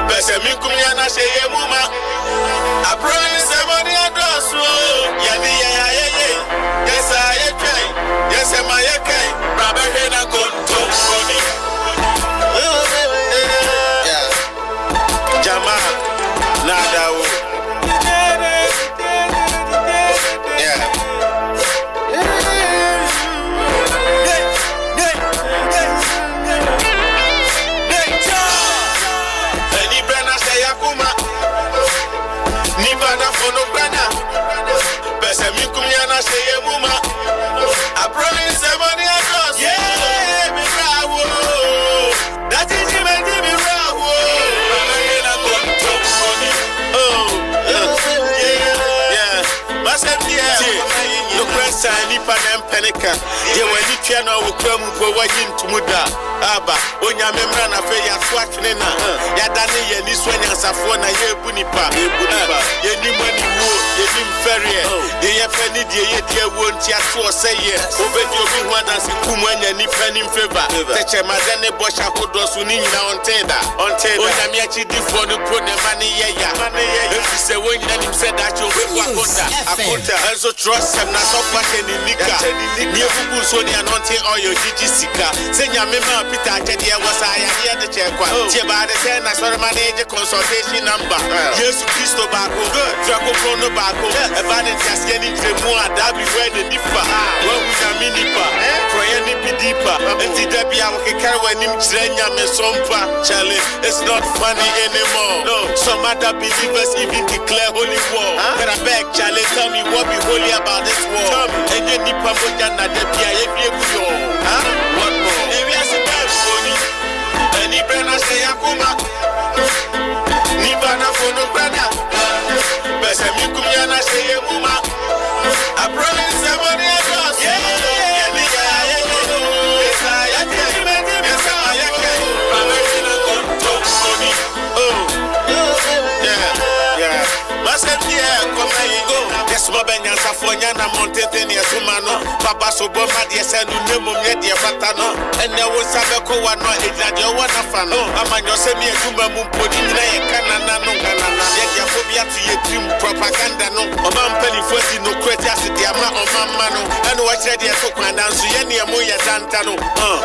Bese mi kumyana sheye muma. I promise somebody address you. Yani ya. Yes I try. Yes am I okay? Rabbe hena konto koni. Yeah. Jama nadawo. Yeah. I promise somebody else. Yeah, me bravo. That is me bravo. Yeah. Masem yeah. No question ni panem penika. Ye wani tia na okram po wayin tumuda. Aba onya memra na fe ya swatne na. Ya dane ye ni so nyansafo na ye ebu nipa. Ye ni mani wo, ye ni mferie. Ye fe ni die ye die wo ntia so say ye. Obedi obi hu adanse kumu anya ni pani mfeva. Teche madane bosha hodo so ni nyina onteda. Onya mi achi difo no pro ne mane ye ya. Efi se wonya nim se da cho obi akonta. Enzo trust him na so kwate ni nika. Ni efubu so ni anonte oyo jiji sika. Se nya mema Peter Jedi was I here the check one. Tiba the ten as for manage consultation number. Jesus Christo Bako, Draco Prono Bako, Evanin Cascani Tremua, Dabi where the Nipa, when we are minipa, Proyani Pidipa, and the Debbie Awaka when him Trenya Mesompa. Charlie, it's not funny anymore. No, some other believers even declare holy war. But I beg, Charlie, tell me what be holy about this war. And you Nipa Mojana Debia, what more? Ni brana se yakuma ni bana fono brana bese mi kumyana se yemuma I promise somebody else yeah ni ya esa ya esa ya ke amena konto koni yeah masepia koma yigo yeso benya safonya na montete ni esumano baba so boma de senu nemu me de fatano ene wo sabe ko wa no ejade wo na fa no amanyo se mi eduma mu mpodi nyina ye kanana no kanana ye de afobia to ye dream propaganda no omampeli fosi no kweti asidi ama omamma no ene wo kire de so kwanda nso ye ne mo ye danta no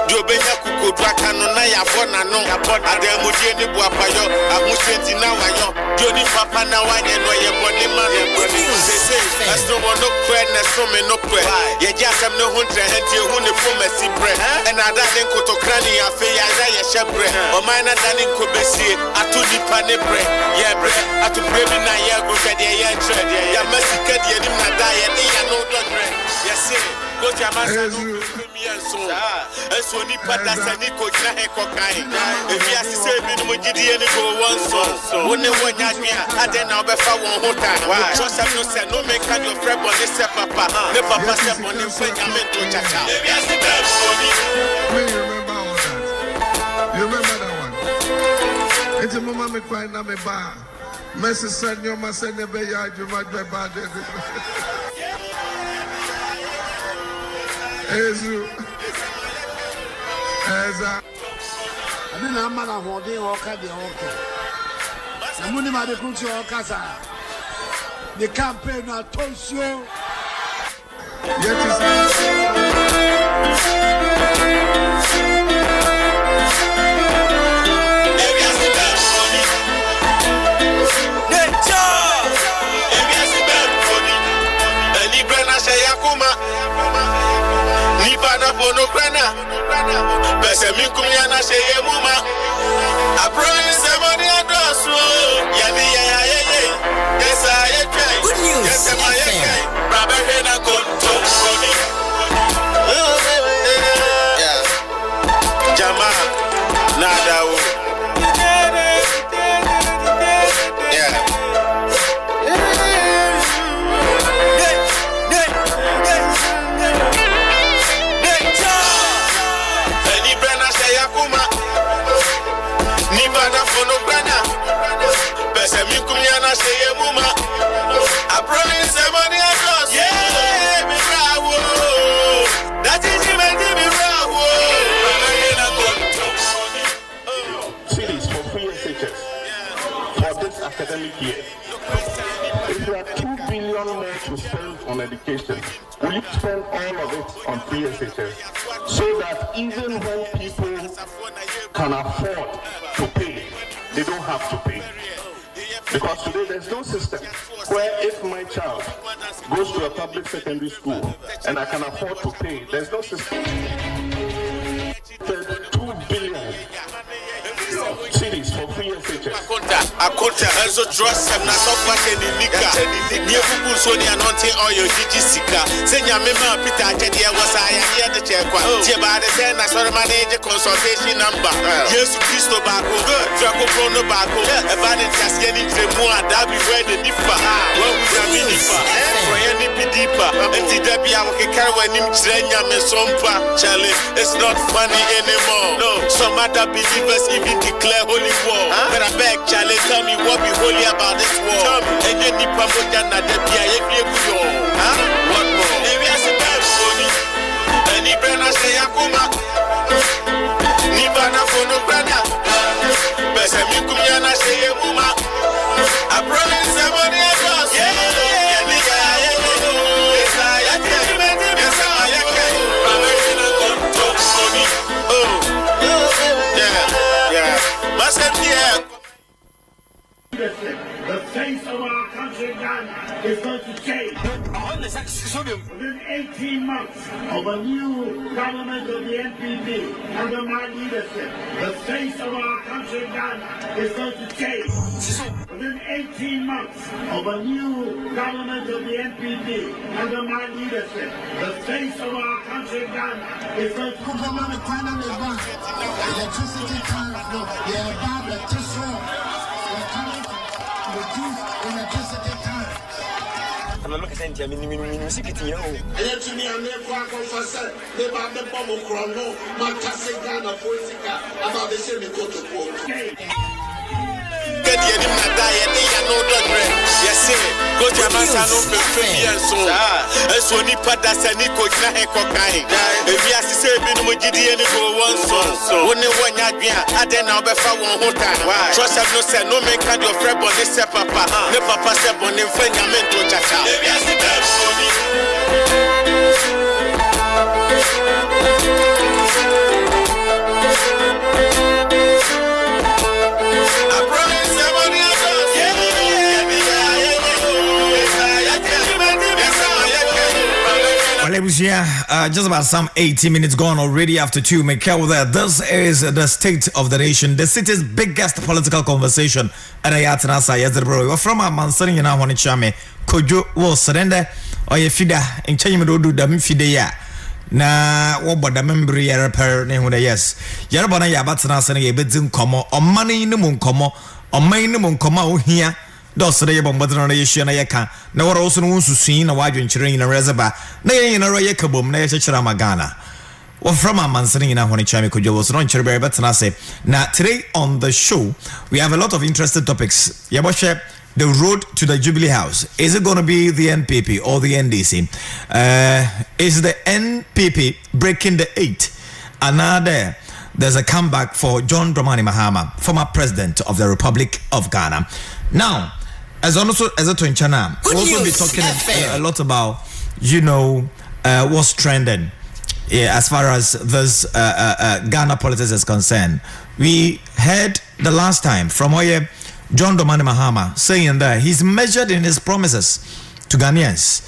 de obenya kukodwa kanu na ya bona no adamu die ni bu apayo ahusenti na wayo joni papa na wanye no ye boni ma ye boni as no one no kwen na so me no kwen ye jasam no huntre henti hu ne fo masi bre and ada den kotokrani afi ya ye shebre o mana danin ko besie atu nipa ne bre ye bre atu bre mi na ye go hwede ye tre ya masika de nim na da ye de ya no do bre yes go jamasa no mi enso enso nipa da sani ko gina he ko kai efi asise bi no gidie ni go wonso woni wonya dwea ade na obefa won hota trust am no say no make your friend on this papa ne papa say on him fenyamento chacha efi asise you remember that one? It's a mama me crying na me ba. Messi said you must send a beya you might be bad. Ezu. Eza. I didn't have man holding or cut the okay. The money ma de kunchi or casa. The campaign na tosio. Bese mi kumyana se yemuma I promise somebody address you yani ya yes I try Goodnews yes am I okay Rabbe hena konto koni yeah Jama nadawo yeah I promise somebody else. Yeah, me bravo. That is me bravo. Cities for free. SHS for this academic year. If you have 2 billion more to spend on education, will you spend all of it on free SHS so that even when people can afford to pay, they don't have to pay? Because today there's no system where if my child goes to a public secondary school and I can afford to pay, there's no system. 2 billion cities for free SHS. Akota also trust them na so fast in nika. Near people so they are not all your GG sika. Senya mema Peter Jedi was I here the check. Tia ba the say na so manage consultation number. Yesu Christo bako, Draco Prono bako. About the just getting the more that be where the differ. When we are differ. For any dipa. And the debi I can carry when him trenya me sompa. Charlie, it's not funny anymore. No, some other believers even declare holy war. But I beg, Charlie, tell me what be holy about this war. And you need Pamoja na debi I what more? Maybe I say bad funny. And he better say Yakuma. Nibana for no brother. Besa mi kumyana say Yakuma. I promise somebody else. The face of our country, Ghana, is going to change. Within 18 months of a new government of the NPP under my leadership, the face of our country, Ghana, is going to change. Within 18 months of a new government of the NPP under my leadership, the face of our country, Ghana, is going to Electricity tariff, no, yeah, electricity. Reduce electricity tariff. I'm not looking at you, security. I let me and never confess they bought the bomb chrono, Matasegana Politica, about the same go to court. Get the enemy diet, they are no doctrine. Yes, sir. Go to Masano for and so. And so Nipada Saniko Kokai. If you are to say, Binumujidi and go one song. Only one Yagia, I then I'll be found one time. Trust have no said, no make your friend on this papa. No papa said on them friend, I meant to chacha. Maybe I said that for me. Just about some 80 minutes gone already after 2. Michael there. This is the state of the nation, the city's biggest political conversation. And I had to answer yesterday. From a man sitting in our one chame, Kojo was surrender or your feeder in China do the fide ya. Na what but the member ya repair name yes. Yarabana Yabatana sending a bit in comma or money in the moon comma or money in the moon comma here. Dos the bombarder on the issue and I can. No one also wants to see a wide venturing in a reservoir. Nay in a royal kabum, nay Magana. Well, from a man sitting in a honey chami Kojo was on Cherry but I say. Now, today on the show, we have a lot of interesting topics. Yaboshe, the road to the Jubilee House. Is it going to be the NPP or the NDC? Is the NPP breaking the 8? Another. There's a comeback for John Dramani Mahama, former president of the Republic of Ghana. Now, as also as a twin channel, we'll also be talking a lot about, what's trending as far as this Ghana politics is concerned. We heard the last time from Oye John Dramani Mahama saying that he's measured in his promises to Ghanaians.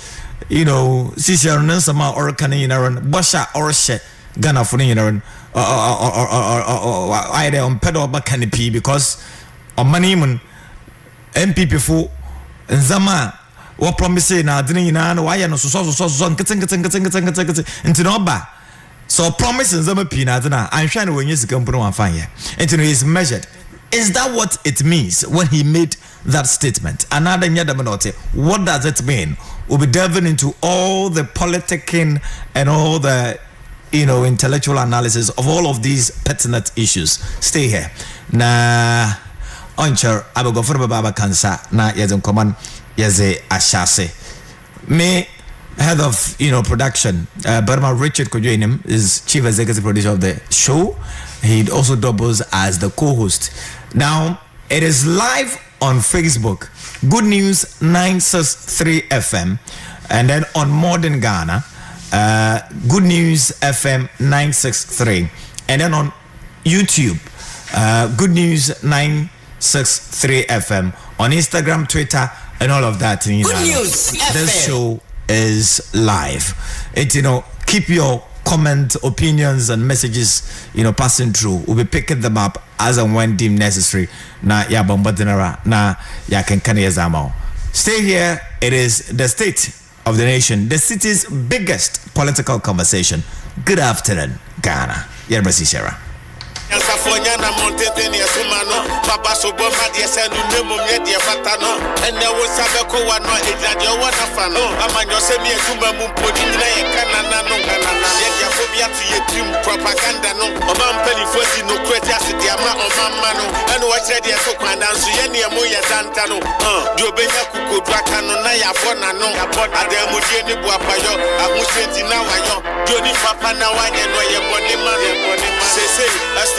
Sisi Arunensama or Kaninaran, Basha or She Ghana Funinaran. Or either on pedal back canopy because on money MPP for Zama what promising now didn't why no so into no ba so promising Zama Pina I'm trying to win yes come on fire and is measured. Is that what it means when he made that statement? Another Nyadamanote, what does it mean? We'll be delving into all the politicking and all the intellectual analysis of all of these pertinent issues. Stay here. Na oncher abago for baba cancer na yezon command yeze ashase. Me head of production Burma Richard Kojo is chief executive producer of the show. He also doubles as the co-host. Now it is live on Facebook, Good News 963 FM, and then on Modern Ghana, Good News FM 963, and then on YouTube, Good News 963 FM, on Instagram, Twitter, and all of that. Good News This show is live. Keep your comment, opinions, and messages, passing through. We'll be picking them up as and when deemed necessary. Na ya bombardinara, na ya kenkane. Stay here. It is the state of the nation, the city's biggest political conversation. Good afternoon, Ghana. Yerbasi Shara. Safonya na montete ni asumano papa sobo madie senu nemu mye fatano ene wo sabeko wa no ejade wo na fano amanyo se mi esuma mu podi na ye kanana no kanana ye dia phobia to ye dream propaganda no o man pelifosi no kweti asidi ama o mamma no ene wo chere de so kwanda nso ye ne emu ye danta no di obenya kukodu aka no na ya bona no adamu die ni bu apayo ahusenti na wayo di oni papa na wanye no ye boni ma se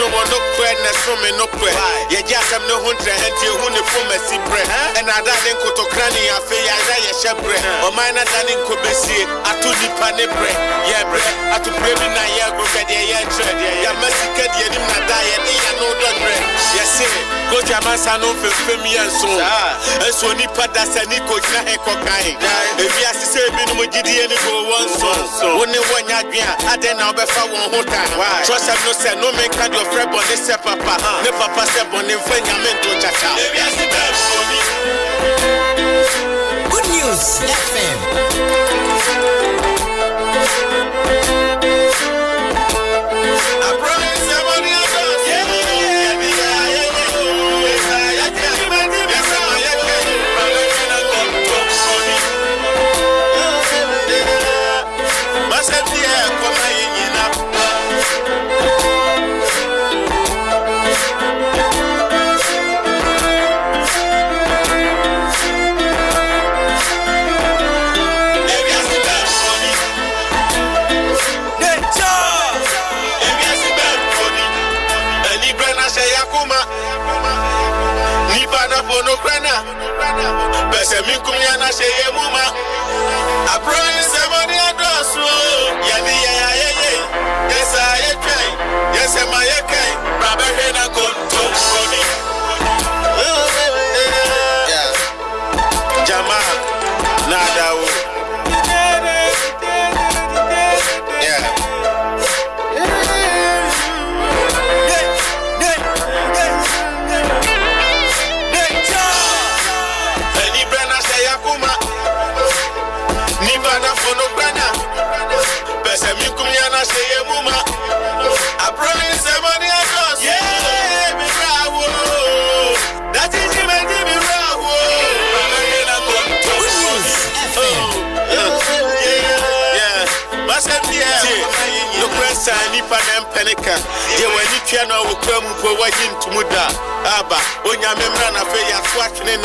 no one no prayer, no me no prayer. Ye just have no hundred and you who the poor mercy bread. And I didn't go to cranny, I feel I shepherd. Or mine I didn't go be see. I took the pane bread. Yeah, bread. I took bread in a year, go get the year tread. Yeah, mercy get the enemy diet. I know the bread. Yes, sir. Go to my son of me and so. And so Nipa that's a Nico Jahekokai. If you have to say, Minimo Gideon go one so. Only one yard, I then I'll be found one whole time. Trust have no say, no make your friend on this papa. Ne papa se boni fenya mento chacha. Good News FM. Penica, you were the piano will come for watching to Muda. Abba, when your member of a swatching,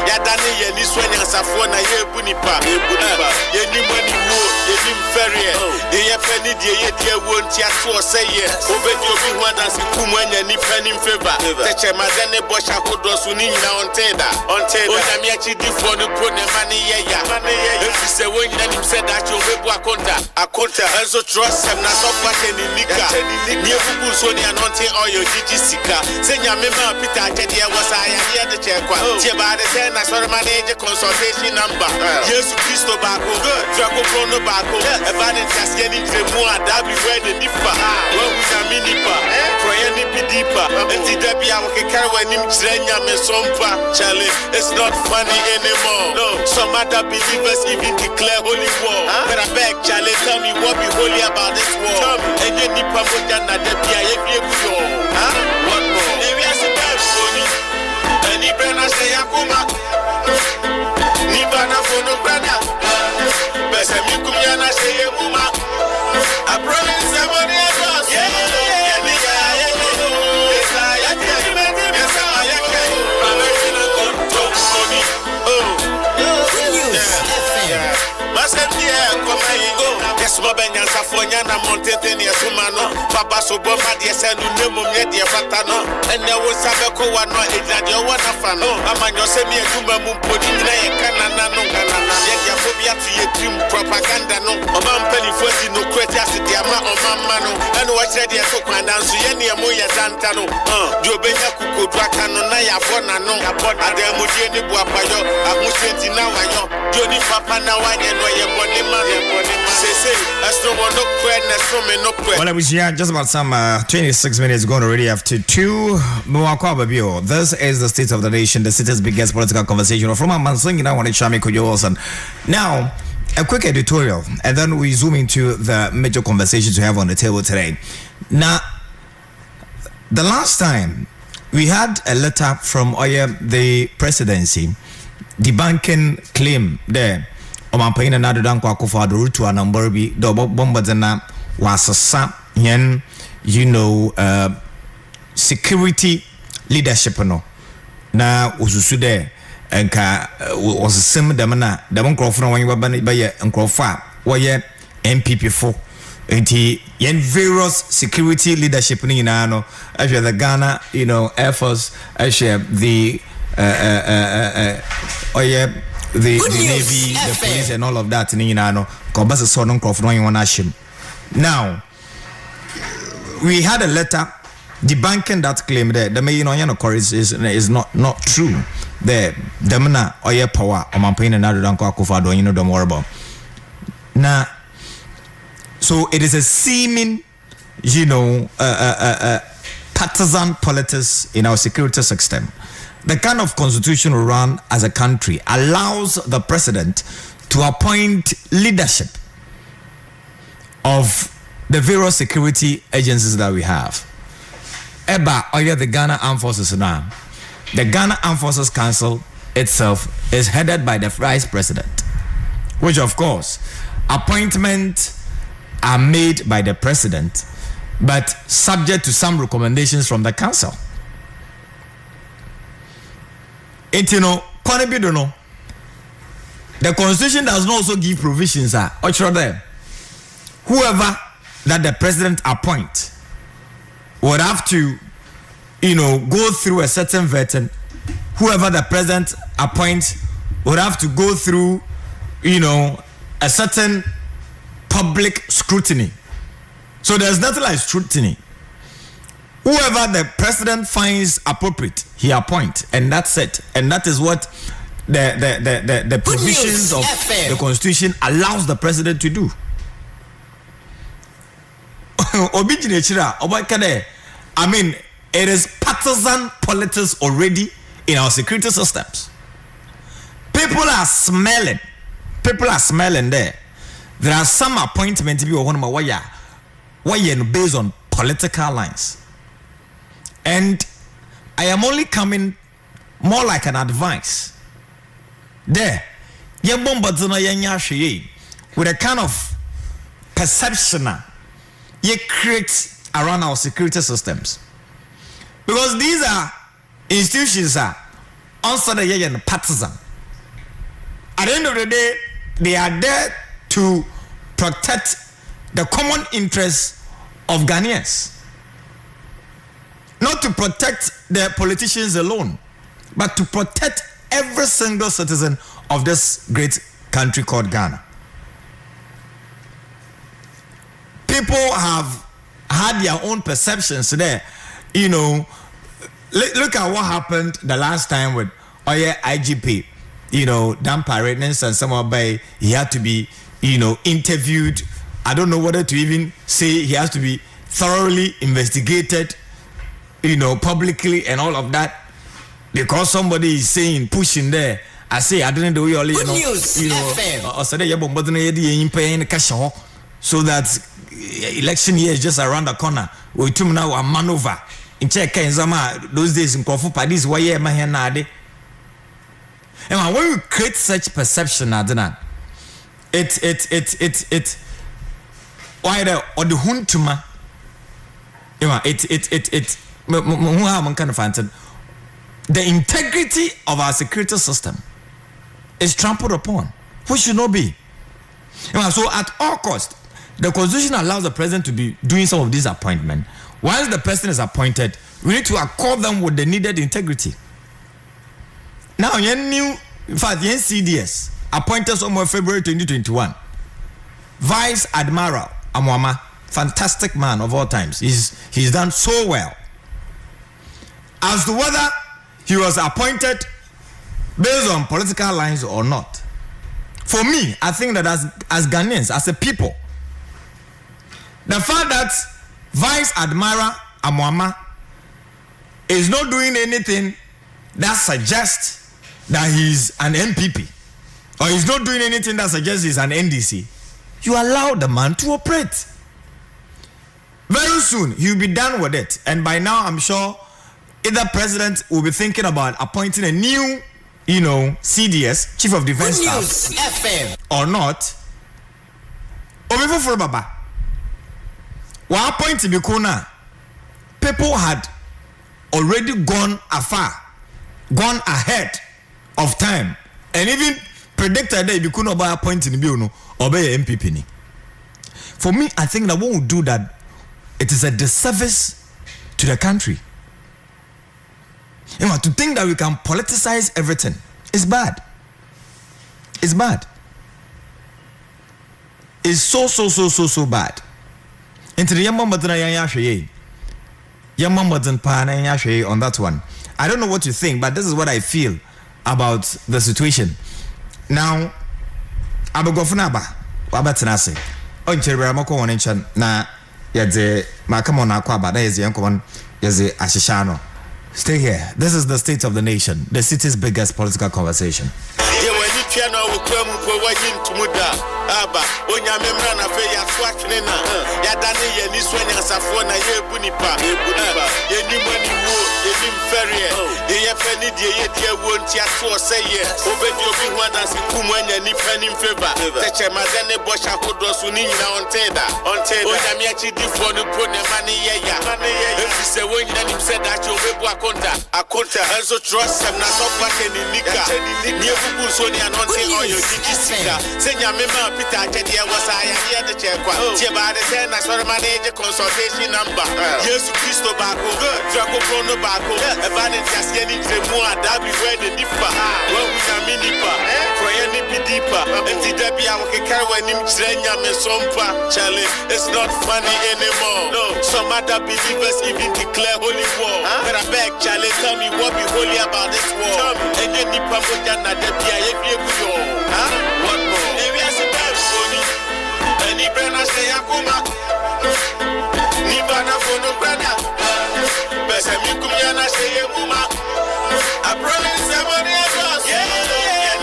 Yadani, and this one as a phone, a year bunipa, ye knew money more, ye knew ferry, ye penny, ye won't yet say yes. Over your one as a woman and if penny favor. Touch a madame Bosch, I could also need now on Teda. On Teda, I'm yet for the pony money, if you say when you said that you will a contact, and so trust him not so much in Nika. Near Sony and Monte or your Sika. Send your member Peter Jedia was I here the check. By the same as for manager consultation number. Yes, Christo Baco, Draco Prono Baco, about it just getting to more W where the Nipa. What was a minipa? For any Pidipa. And the Debbie, I can carry when him Trenya Mesompa. Charlie, it's not funny anymore. No, some other believers even declare holy war. But I beg, Charlie, tell me what be holy about this war. And you Nipa Mojana Debbie, what more? Maybe I said, and he better say, Akuma. Nibana for no brother. Best of you, Kumyana say, Muma. I promise somebody else. Yes, Mabenya Safonya na Montete ni Asumano, Papa so bo ma de se no nemu me de fata no. Ene wo sabe ko wa no ejade o wa na fa no. Amanyo se mi aduma mu podi na ye kanana no kanana. Ye dia phobia to ye dream propaganda no. O man peli fosi no kweti asidi ama o mamma no. Ene wo chere de so kwanda nso ye ne emu ye zanta no. Di obenya kukodu aka no na ya fona no. Adamu die ni bu apayo, ahusenti na wayo. Di oni papa na wanye no ye boni ma. Say, that's no one no kwe na so me no kwe. Well, I was here just about some 26 minutes gone already after 2. This is the state of the nation, the city's biggest political conversation. From a man singing, I want to chime Kojo Wilson. Now, a quick editorial, and then we zoom into the major conversations we have on the table today. Now, the last time we had a letter from the presidency debunking claim there. Omampaina na dodan kwa kufa do to a number bi do bomba na wasasa yen security leadership no na ususu de enka wasem dem na dem nkrofo na wanyi ba ye nkrofo a woye MPP fo enti yen various security leadership ni na no ahwe the Ghana Air Force ahwe the the Navy, the police, and all of that. Now, we had a letter debunking that claim there. The main is not true. The Demna Oye Power, Omampain and Nadanko Akufado, don't worry about. Now, so it is a seeming, partisan politics in our security system. The kind of constitution we run as a country allows the president to appoint leadership of the various security agencies that we have. The Ghana Armed Forces now. The Ghana Armed Forces Council itself is headed by the Vice President, which of course, appointments are made by the president, but subject to some recommendations from the council. The constitution does not also give provisions. Whoever that the president appoint would have to, go through a certain vetting. Whoever the president appoints would have to go through, a certain public scrutiny. So there's nothing like scrutiny. Whoever the president finds appropriate, he appoints, and that's it. And that is what the provisions of the constitution allows the president to do. I mean, it is partisan politics already in our security systems. People are smelling there. There are some appointments to be based on political lines. And I am only coming more like an advice. There, with a kind of perception you create around our security systems. Because these are institutions also partisan. At the end of the day, they are there to protect the common interests of Ghanaians. Not to protect the politicians alone, but to protect every single citizen of this great country called Ghana. People have had their own perceptions there. Look at what happened the last time with IGP. Dan Paredes and someone he had to be, interviewed. I don't know whether to even say he has to be thoroughly investigated, publicly and all of that, because somebody is saying, pushing there. I say, I didn't do all, so that election year is just around the corner. We took now a maneuver in check those days in Kofu Padis, why am I here now? And when we create such perception, it why the or the huntuma, the integrity of our security system is trampled upon, which should not be. So at all cost, the constitution allows the president to be doing some of these appointments. Once the person is appointed, we need to accord them with the needed integrity. Now, in fact, CDS appointed somewhere February 2021. Vice Admiral Amwama, fantastic man of all times. He's done so well. As to whether he was appointed based on political lines or not, for me, I think that as Ghanaians, as a people, the fact that Vice Admiral Amwama is not doing anything that suggests that he's an MPP, or he's not doing anything that suggests he's an NDC, you allow the man to operate. Very soon, he'll be done with it. And by now, I'm sure either president will be thinking about appointing a new, CDS, Chief of Defense Staff, FM. or not. Obifu for Baba. What appointing Bikuna? People had already gone afar, gone ahead of time, and even predicted that Bikuna by appointing Biono or by MPP ni. For me, I think that when we do that, it is a disservice to the country. To think that we can politicize everything is bad. It's bad. It's so bad. Into the young on that one. I don't know what you think, but this is what I feel about the situation. Now, Abu Gofunaba, Wabatanase, on Cheramako on Enchan, na Yadze Makamona Kwaba, there is the Yankoman, Yaze Ashishano. Stay here. This is the state of the nation, the city's biggest political conversation. Aba onya memra na fe ya twatwene na ya dane ye ni so nya safo na ye bunipa ye ni mani wo ye ni mfere ye fe ni die ye die wo ntia so se ye obedi obi hu adanse kumu anya ni pani mfeba teche madane bosha hodo so ni nyina onteda onya mi achi difo no pro ne mane ye ya efi se wo nyina nim se da che obebu akonta enso trust sem na so kwa ni nika ni efubu so ni anonte oyo digi sika se nya mema Peter Chedia was I here the checkwa. Tiba the send as for manage consultation number. Yes, Christo Bako, Draco Prono Bako, a bad just getting the more that we wear the dipper. Well, we are minipa, for any pidipa, and the Debbie our carry him Trenya Mesompa. Charlie, it's not funny anymore. No, some other believers even declare holy war. But I beg, Charlie, tell me what be holy about this war. And then Nipa Mojana Debbie, if you go, what more? Ni brana say akuma ni bana fono brana bese mi kumya na say muma I promise somebody else yeah ni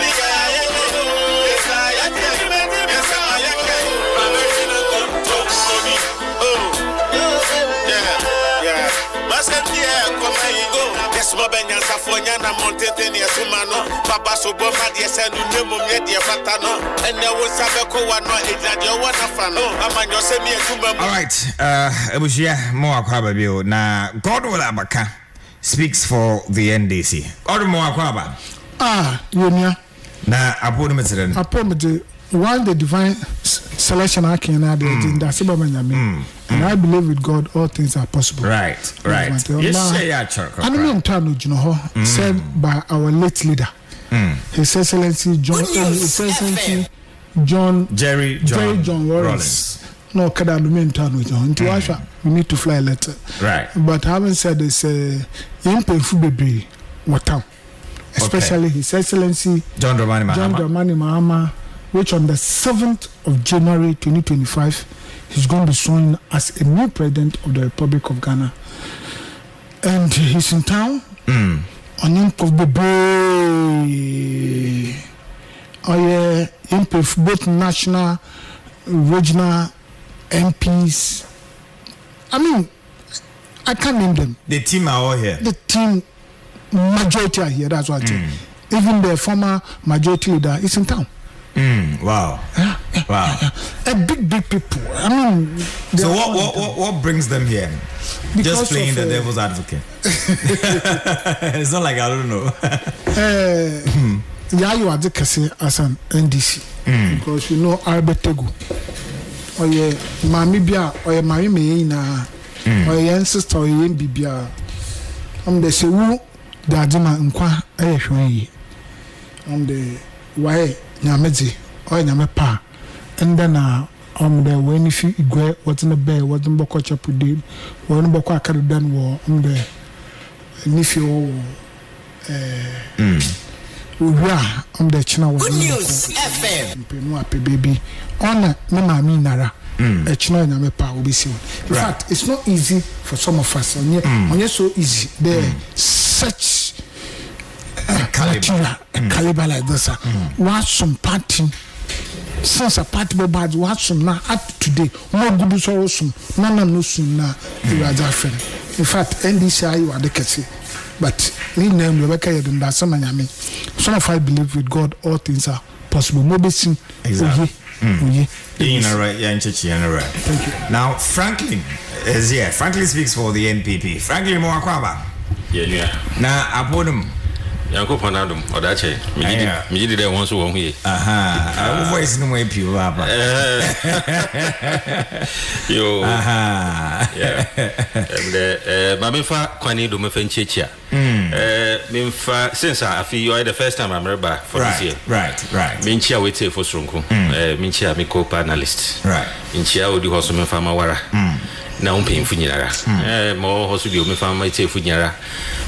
Benya Safonia na Montete ni Sumano, Papa Soboma de Senu Nemo Media Fatano, and there was Sabeko one no one fano. Amanyo semi Suma. All right, Ebushia Moa Kwababio. Na God will Abaka speaks for the NDC. Or Moa Kwaba. Yunia. Na Apometer. Apometer. While the divine selection I can add in the Sibamanyami, and I believe with God all things are possible. Right. Yes, Anime Tano Juno said by our late leader, His Excellency Jerry John Wallace. No, Kadalumen Tano John. To Asha, we need to fly a letter. Right. But having said this, young people baby, what especially His Excellency John Dramani Mahama, which on the 7th of January 2025 he's going to be sworn as a new president of the Republic of Ghana. And he's in town on Imp the Bay. Both national, regional MPs. I mean, I can't name them. The team are all here. The team majority are here, that's what I say. Even the former majority leader is in town. Wow. Wow. A big people. I mean, so what brings them here? Because just playing the devil's advocate. It's not like I don't know. Yeah, you are the case as an NDC because you know Albert Tegu. oye mami bia oye mami me na oye sister oye bibia the se wu da dima nkwa aye hwen yi the why nyamedi oye nyame pa and then the when if you igwe what in the bed what in boko chapude what in boko akadan wo the nifi wo the china was Goodnews FM. Baby on me mami nara a china nyame pa obisi. In fact, it's not easy for some of us. On so easy. There such caliber like this. Watch some party. Since a party bad, watch some now up today. More good so awesome. No soon now. You are that friend. In fact, NDCI you are the case. But me name Rebecca Yedunda Samanyami. Some of I believe with God all things are possible. Mobile exactly. Right, yeah, right. Thank you. Now Franklin is here. Franklin speaks for the NPP. Franklin Moakwaba. Yeah. Now Apodum. Yanko Panadum, or that chain. Me did once who won't hear. Aha. Voice no way pure. Yo. Aha. Yeah. Mamifa Kwani do Mefenchicha. Mimfa, since I feel you are the first time I'm back for this year. Right. Minchia wait for Strunku. Minchia mi co-panelist. Right. Minchia would do Hosum Famawara. Now paying Funyara. More Hosudio me found my tail Funyara.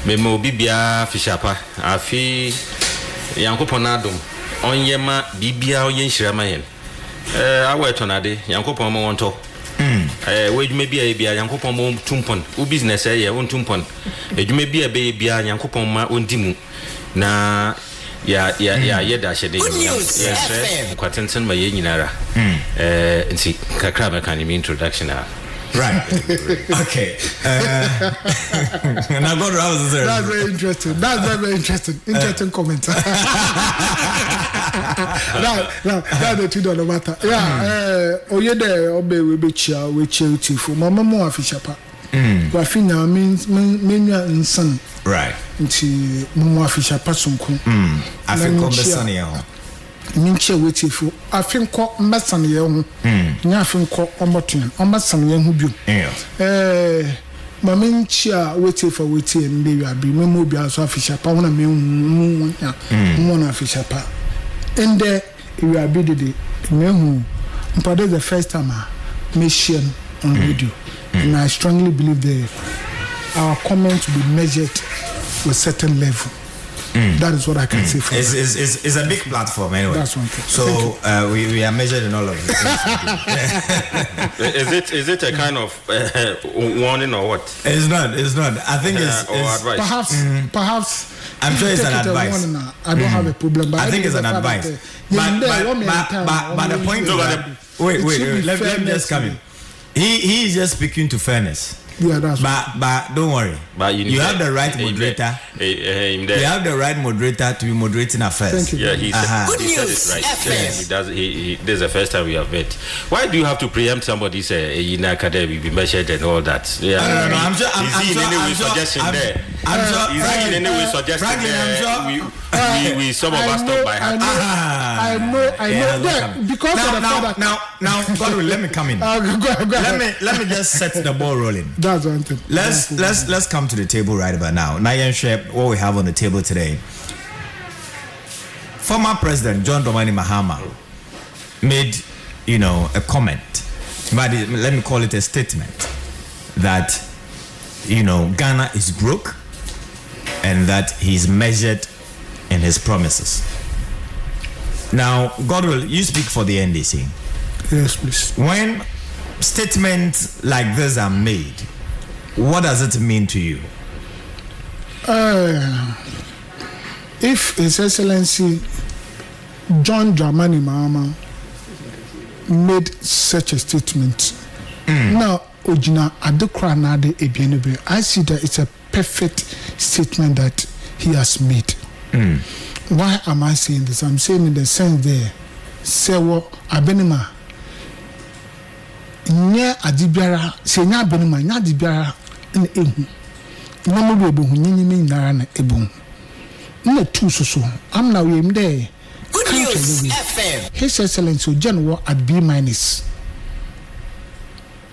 Memo Bibia Fishapa. I feel Yanko Ponadum. On Yema Bibia Yen Shiramayan. I wait on a day, Yanko Pomo on top. Wait, maybe a beer, Yanko Pomo Tumpon. Who business a year, one Tumpon. You may be a baby, Yanko Poma, un Dimu. Na. Yeah, that's a day. Yes, Quatenson, my Yenara. And see, Kakrama can you introduction. Right. Okay. Now go to house. That's very interesting. Interesting comment. That's the two dollar matter. Yeah. Oye de obe we be chia we charity for mama mo afishapa. Wafina means menya insan. Right. Nti mo afishapa sunku. Afiko besani ya ho. Minche weti fu afinko mbasane ye ho nya afinko ombotun ombasane ye ho biom ma minche a weti fa weti en de wi abi memo bi aso afisha pa wona me hu nya mo na afisha pa ende wi abi de me hu mpade the first time me share on radio and I strongly believe our comments will be measured to a certain level. That is what I can say for it's a big platform anyway. That's one thing. So we are measured in all of it. Is it a kind of warning or what? It's not. I think it's advice. Perhaps I'm sure it's an advice. I don't have a problem, but I think it's an advice. But the point is wait. Let me just come in. He is just speaking to fairness. Yeah, that's but don't worry. But you have the right moderator. You have the right moderator to be moderating affairs. Thank you. Yeah, he said it right. Yes. He does. This is the first time we have met. Why do you have to preempt somebody's in academy be measured and all that? Yeah, no. I'm sure. Is he in any way suggesting there? I'm sure. Is he in any way suggesting there? We some of us talk by heart. I know. Yeah, because now, Godwin, let me come in. Let me just set the ball rolling. That's one thing. Let's come to the table right about now. Nayan Shep, what we have on the table today. Former President John Dramani Mahama made, a comment, but let me call it a statement that, Ghana is broke and that he's measured in his promises. Now, Godwill, you speak for the NDC. Yes, please. When statements like this are made, what does it mean to you? If His Excellency John Dramani Mahama made such a statement, now Ojina Adokra Nade Ebienebe, I see that it's a perfect statement that he has made. Why am I saying this? I'm saying in the sense there, Sewo Abenima. Nya adibiara se nya benuma nya adibiara na ehu na mo be ehu nyinyi nara na ebu na tu so am na we mde Goodnews FM. His Excellency General at B-.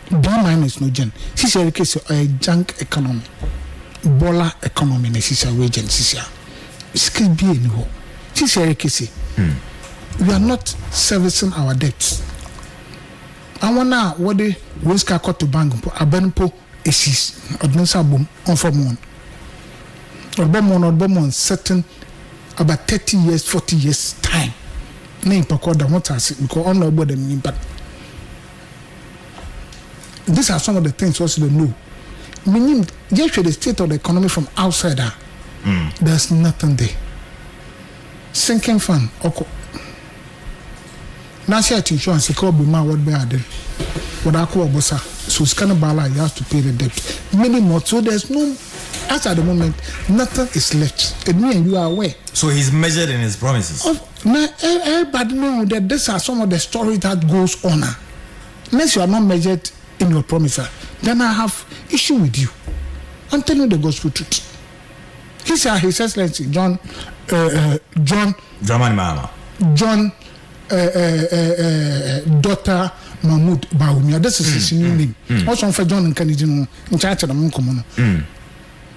B minus no gen. This is a case of junk economy. Bola economy na sisa wagen sisa. Skill be anymore. This is a case. We are not servicing our debts. I wanna what the risk I got to bank abenpo is ordinance boom on from one. Or certain about 30 years, 40 years time. Name Pakoda what I say because all about them impact. These are some of the things also they know. Meaning, just the state of the economy from outside, there's nothing there. Sinking fund, okay. National insurance, it could be my what be added. What I call bossa. So it's kind of bala, you have to pay the debt. Many more. So there's no, as at the moment, nothing is left. And me and you are aware. So he's measured in his promises. Now, everybody knows that these are some of the stories that goes on. Unless you are not measured in your promise, then I have issue with you. I'm telling you the gospel truth. His Excellency John Dr. Mahmoud Bawumia. This is his new name. Also for John and Kennedy in charge of the Munkomono.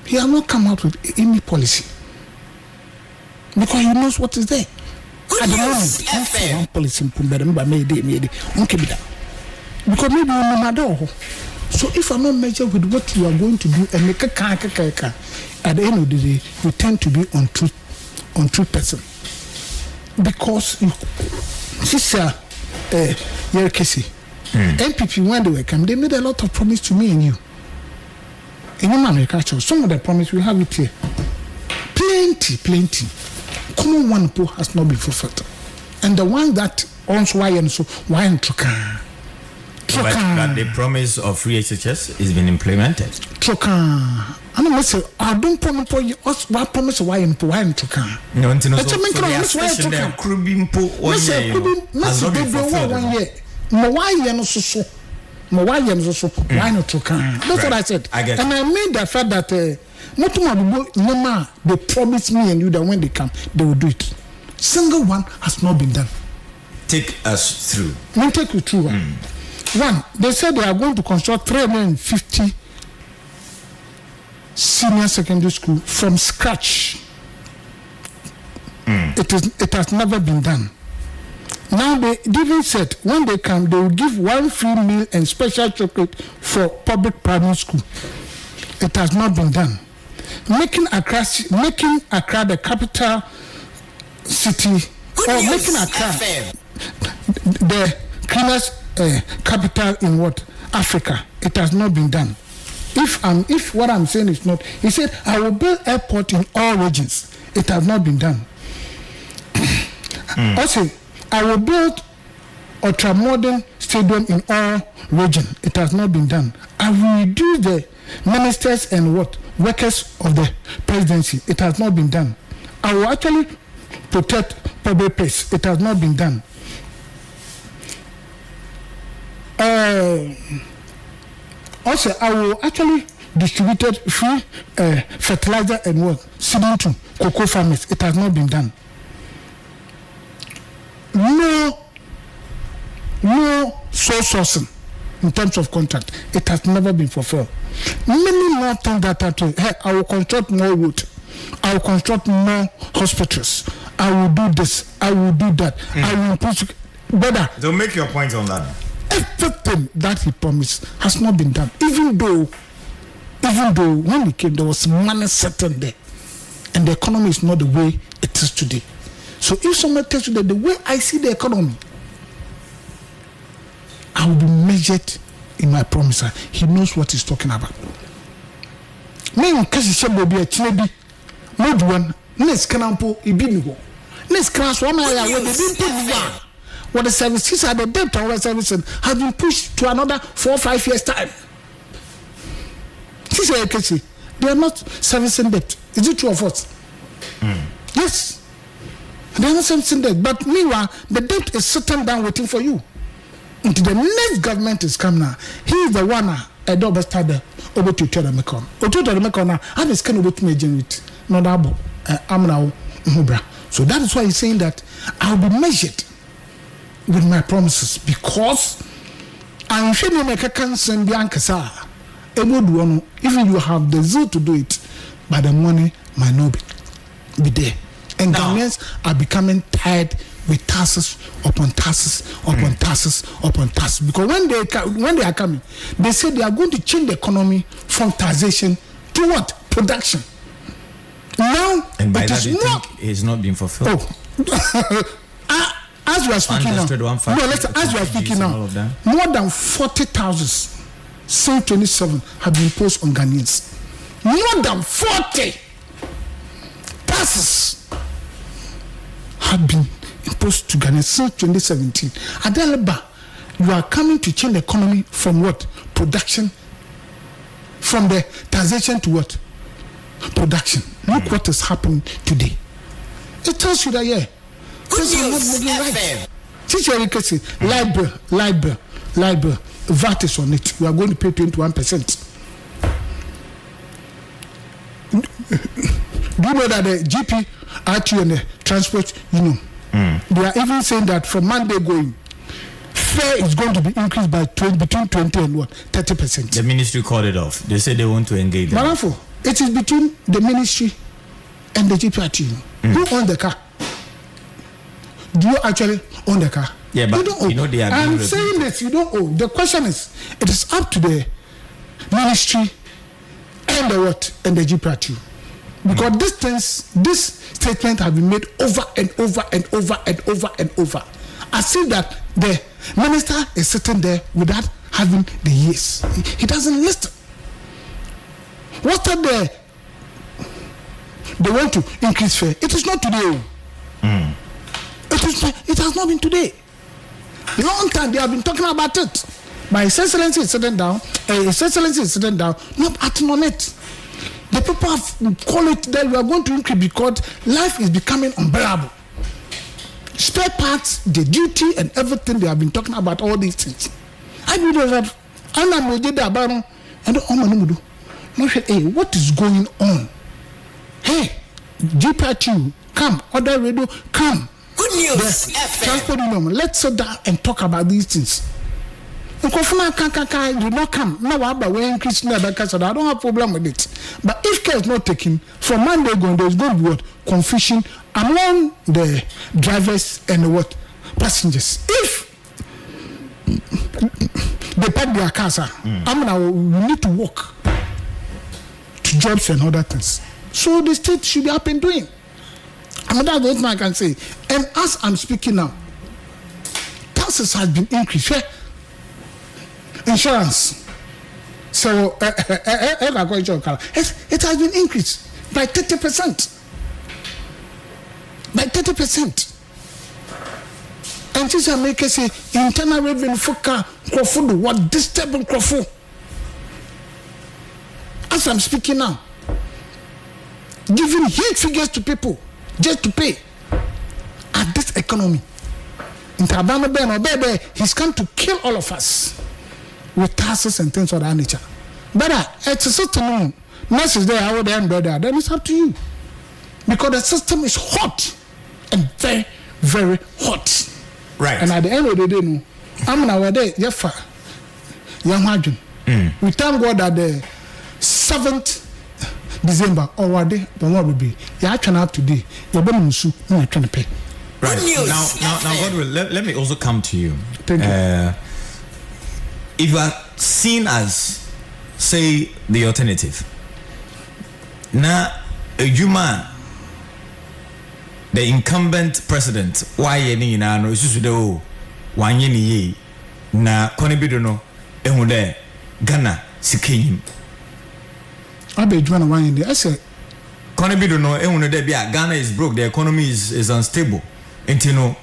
He has not come out with any policy because he knows what is there. At the moment, one policy made because maybe I'm not. So if I'm not measured with what you are going to do and make a car, at the end of the day, you tend to be untrue person. Because sister Yerkesi, MPP when they were come, they made a lot of promise to me and you. In human agriculture, some of the promise we have it here. Plenty. Common one poor has not been fulfilled. And the one that owns why and so why and Trokan. But the promise of free HHS is being implemented. Trokan. I don't say I don't promise for you. What promise why and Trokan? No, until so the station there, Krubimpo 1 year. Has not been fulfilled. 1 year. Why not Trokan? That's what I said. I get and I made the fact that they promised me and you that when they come, they will do it. Single one has not been done. Take us through. Let me take you through one. One, they said they are going to construct 350 senior secondary school from scratch. It has never been done. Now they even said when they come, they will give 1 free meal and special chocolate for public primary school. It has not been done. Making Accra the capital city, or making Accra the cleanest capital in what Africa. It has not been done. If what I'm saying is not, he said I will build airport in all regions. It has not been done. Also, I will build ultra-modern stadium in all regions. It has not been done. I will reduce the ministers and workers of the presidency. It has not been done. I will actually protect public place. It has not been done. Also, I will actually distribute free fertilizer and seeding to cocoa farmers. It has not been done. No source sourcing in terms of contract. It has never been fulfilled. Many more things that are to, hey, I will construct more road. I will construct more hospitals. I will do this. I will do that. I will push better. So make your point on that. Everything that he promised has not been done. Even though when he came, there was money sitting there, and the economy is not the way it is today. So if someone tells you that the way I see the economy, I will be measured in my promise. He knows what he's talking about. Me on kasi shebo bi a chinebi. Moduan nes kanampo ibinigo. Nes class one area where they didn't put what the services are the debt of our services have been pushed to another 4 or 5 years time. This is a they are not servicing debt. Is it true of us? Yes. They are not servicing debt. But meanwhile, the debt is sitting down waiting for you. Until the next government is coming now. He is the one I don't understand over to tell them come. Or to tell them come now. I was kind of with me generate. No double. I'm now Mubra. So that is why he's saying that I'll be measured with my promises because And if you make a cancer, Bianca, even you have the zeal to do it, but the money might not be there. And Ghanaians are becoming tired with taxes upon taxes upon taxes upon taxes. Because when they are coming, they say they are going to change the economy from taxation to what? Production. Now, and by that, it's not being fulfilled. As we are speaking now, as we are speaking now, more than 40,000 since 27 have been imposed on Ghanaians. More than 40 taxes have been imposed to Ghana since 2017. Adeleba, you are coming to change the economy from what? Production. From the taxation to what? Production. Look what is happening today. It tells you that, yeah. Goodnews FM. Teacher, you can say, LIBOR, VAT is on it. We are going to pay 21%. Do you know that the GP, RT, and the transport, they are even saying that from Monday going, fare is going to be increased by between 20 and what? 30%. The ministry called it off. They said they want to engage them. Malafo, it is between the ministry and the GPRT. Who owns the car? Do you actually own the car? Yeah, but you know they are. I'm saying this, you don't own. The question is, it is up to the ministry and the what? And the GPRT. Because this statement have been made over and over and over and over and over. I see that the minister is sitting there without having the years. He doesn't listen. What's that there? They want to increase fare. It is not today. It has not been today. Long time they have been talking about it. But His Excellency is sitting down. Not acting on it. The people have called it that we are going to increase because life is becoming unbearable. Spare parts, the duty and everything, they have been talking about all these things. I believe that hey, what is going on? Hey, GPRT, come, other radio, come. Goodnews Transport Union, let's sit down and talk about these things. Do not come. Now I increase so I don't have problem with it. But if care is not taken, from Monday going, there's going to be what? Confusion among the drivers and the what? Passengers. If they pack their cars, we need to walk to jobs and other things. So the state should be up and doing. And that's what I can say. And as I'm speaking now, taxes has been increased. Insurance. So it has been increased by 30%. By 30%. And this America say internal revenue for food what disturbing crofo. As I'm speaking now, giving huge figures to people just to pay at this economy. He's come to kill all of us with taxes and things of that nature. But it's a certain message there, I would end brother. Then it's up to you. Because the system is hot and very, very hot. Right. And at the end of the day, I'm now there, we thank God that the 7th December or what day, but what will be? You are trying out today. You're going to trying to pay. Right. Now, Godwill, let me also come to you. Thank you. If you are seen as, say, the alternative, now a human, the incumbent president, why any na no isusu de o wanye ni ye na konebido no ehun de Ghana sikanyim. Abedwana wanye de I say konebido no ehun de bia Ghana is broke, the economy is unstable. Intino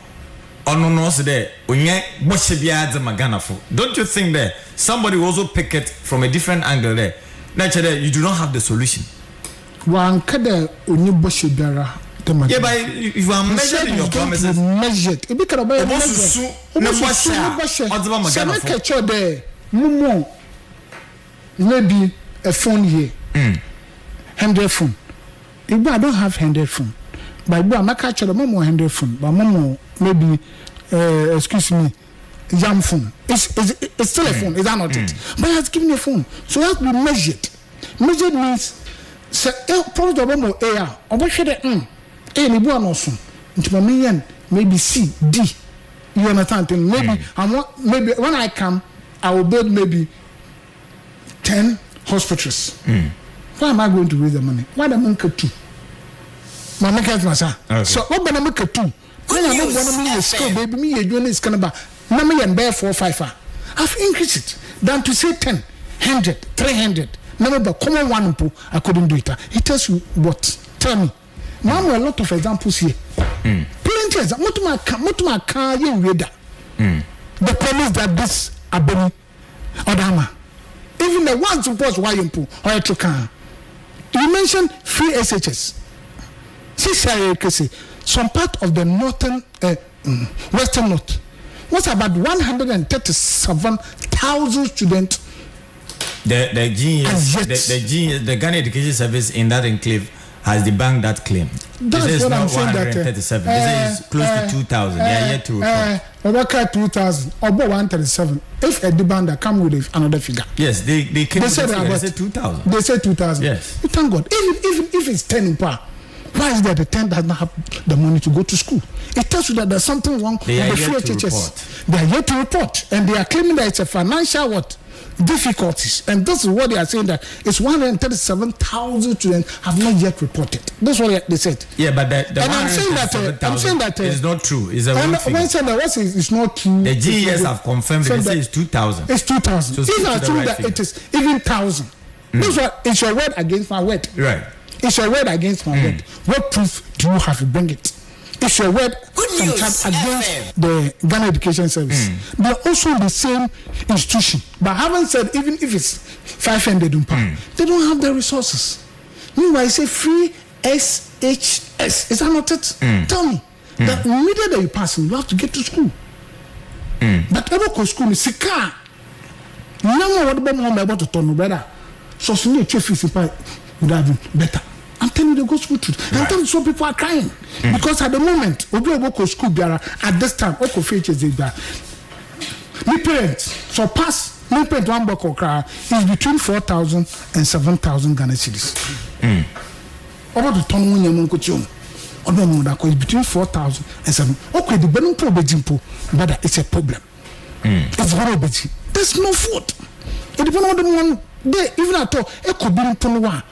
no so there onye boshe bia de Ghana for. Don't you think that somebody will also pick it from a different angle there? Naturally, you do not have the solution. Wan kada onye boshe biara. Yeah, but if you are measured in your promises, measured. It be kind of maybe a phone here, 100 phone. If I don't have 100 phone, but I catch a more 100 phone, but maybe excuse me, jam phone. It's still a phone, is that not it? But he has given a phone. So it has to be measured. Measured means say probably the air or what should maybe C, D. You understand? Maybe when I come, I will build maybe 10 hospitals. Why am I going to raise the money? Why the money 2? My make it myself. So what when I make 2? When I make 1 million scale, baby, me you doing this kind of number and bear 4 5. I've increased it down to say 10, 100, 300. Number common one I couldn't do it. It tells you what? Tell me. Now there are a lot of examples here. Plenty of what my car you read. The promise that this abeni Odama. Even the ones who post YMPO or Etrokan. You mentioned free SHS. Some part of the northern western north. What's about 137,000 students? The Ghana Education Service in that enclave has debunked that claim. That's what I'm saying. 137. This is close to 2,000. They are yet to report. About 2,000 or 137. If a debanda come with another figure. Yes, they said 2,000. They said 2,000. Yes. Thank God. Even if it's 10 in power, why is that the 10 does not have the money to go to school? It tells you that there's something wrong with the free HHS. They are yet to report, and they are claiming that it's a financial difficulties, and this is what they are saying, that it's 137,000 students have not yet reported. That's what they said. Yeah, but the and I'm saying that it's not true. It's a wrong thing. When saying that it's not true, the GES have confirmed it. They say it's 2,000. It's 2,000. So if I true that it is even 1,000, that's what it's your word against my word. Right. It's your word against my word. What proof do you have to bring it? It's your word against the Ghana Education Service. They are also the same institution, but haven't said even if it's 500 they don't have the resources. Meanwhile, I say free SHS. Is that not it? Tell me. That immediately you pass, you have to get to school. But every school is sick. No more what about to turn better. So soon the chief would have been better. I'm telling you the gospel truth. Right. I'm telling you some people are crying. Because at the moment, school at this time, my parents, so pass, my parents one book is between 4,000 and 7,000 Ghana cedis. Over the ton when you're is between 4,000 and 7,000. Okay, the Benin Pro Bejimpo, but it's a problem. It's very big. There's no food. It depends on the one day, even at all, it could be in Ponoa.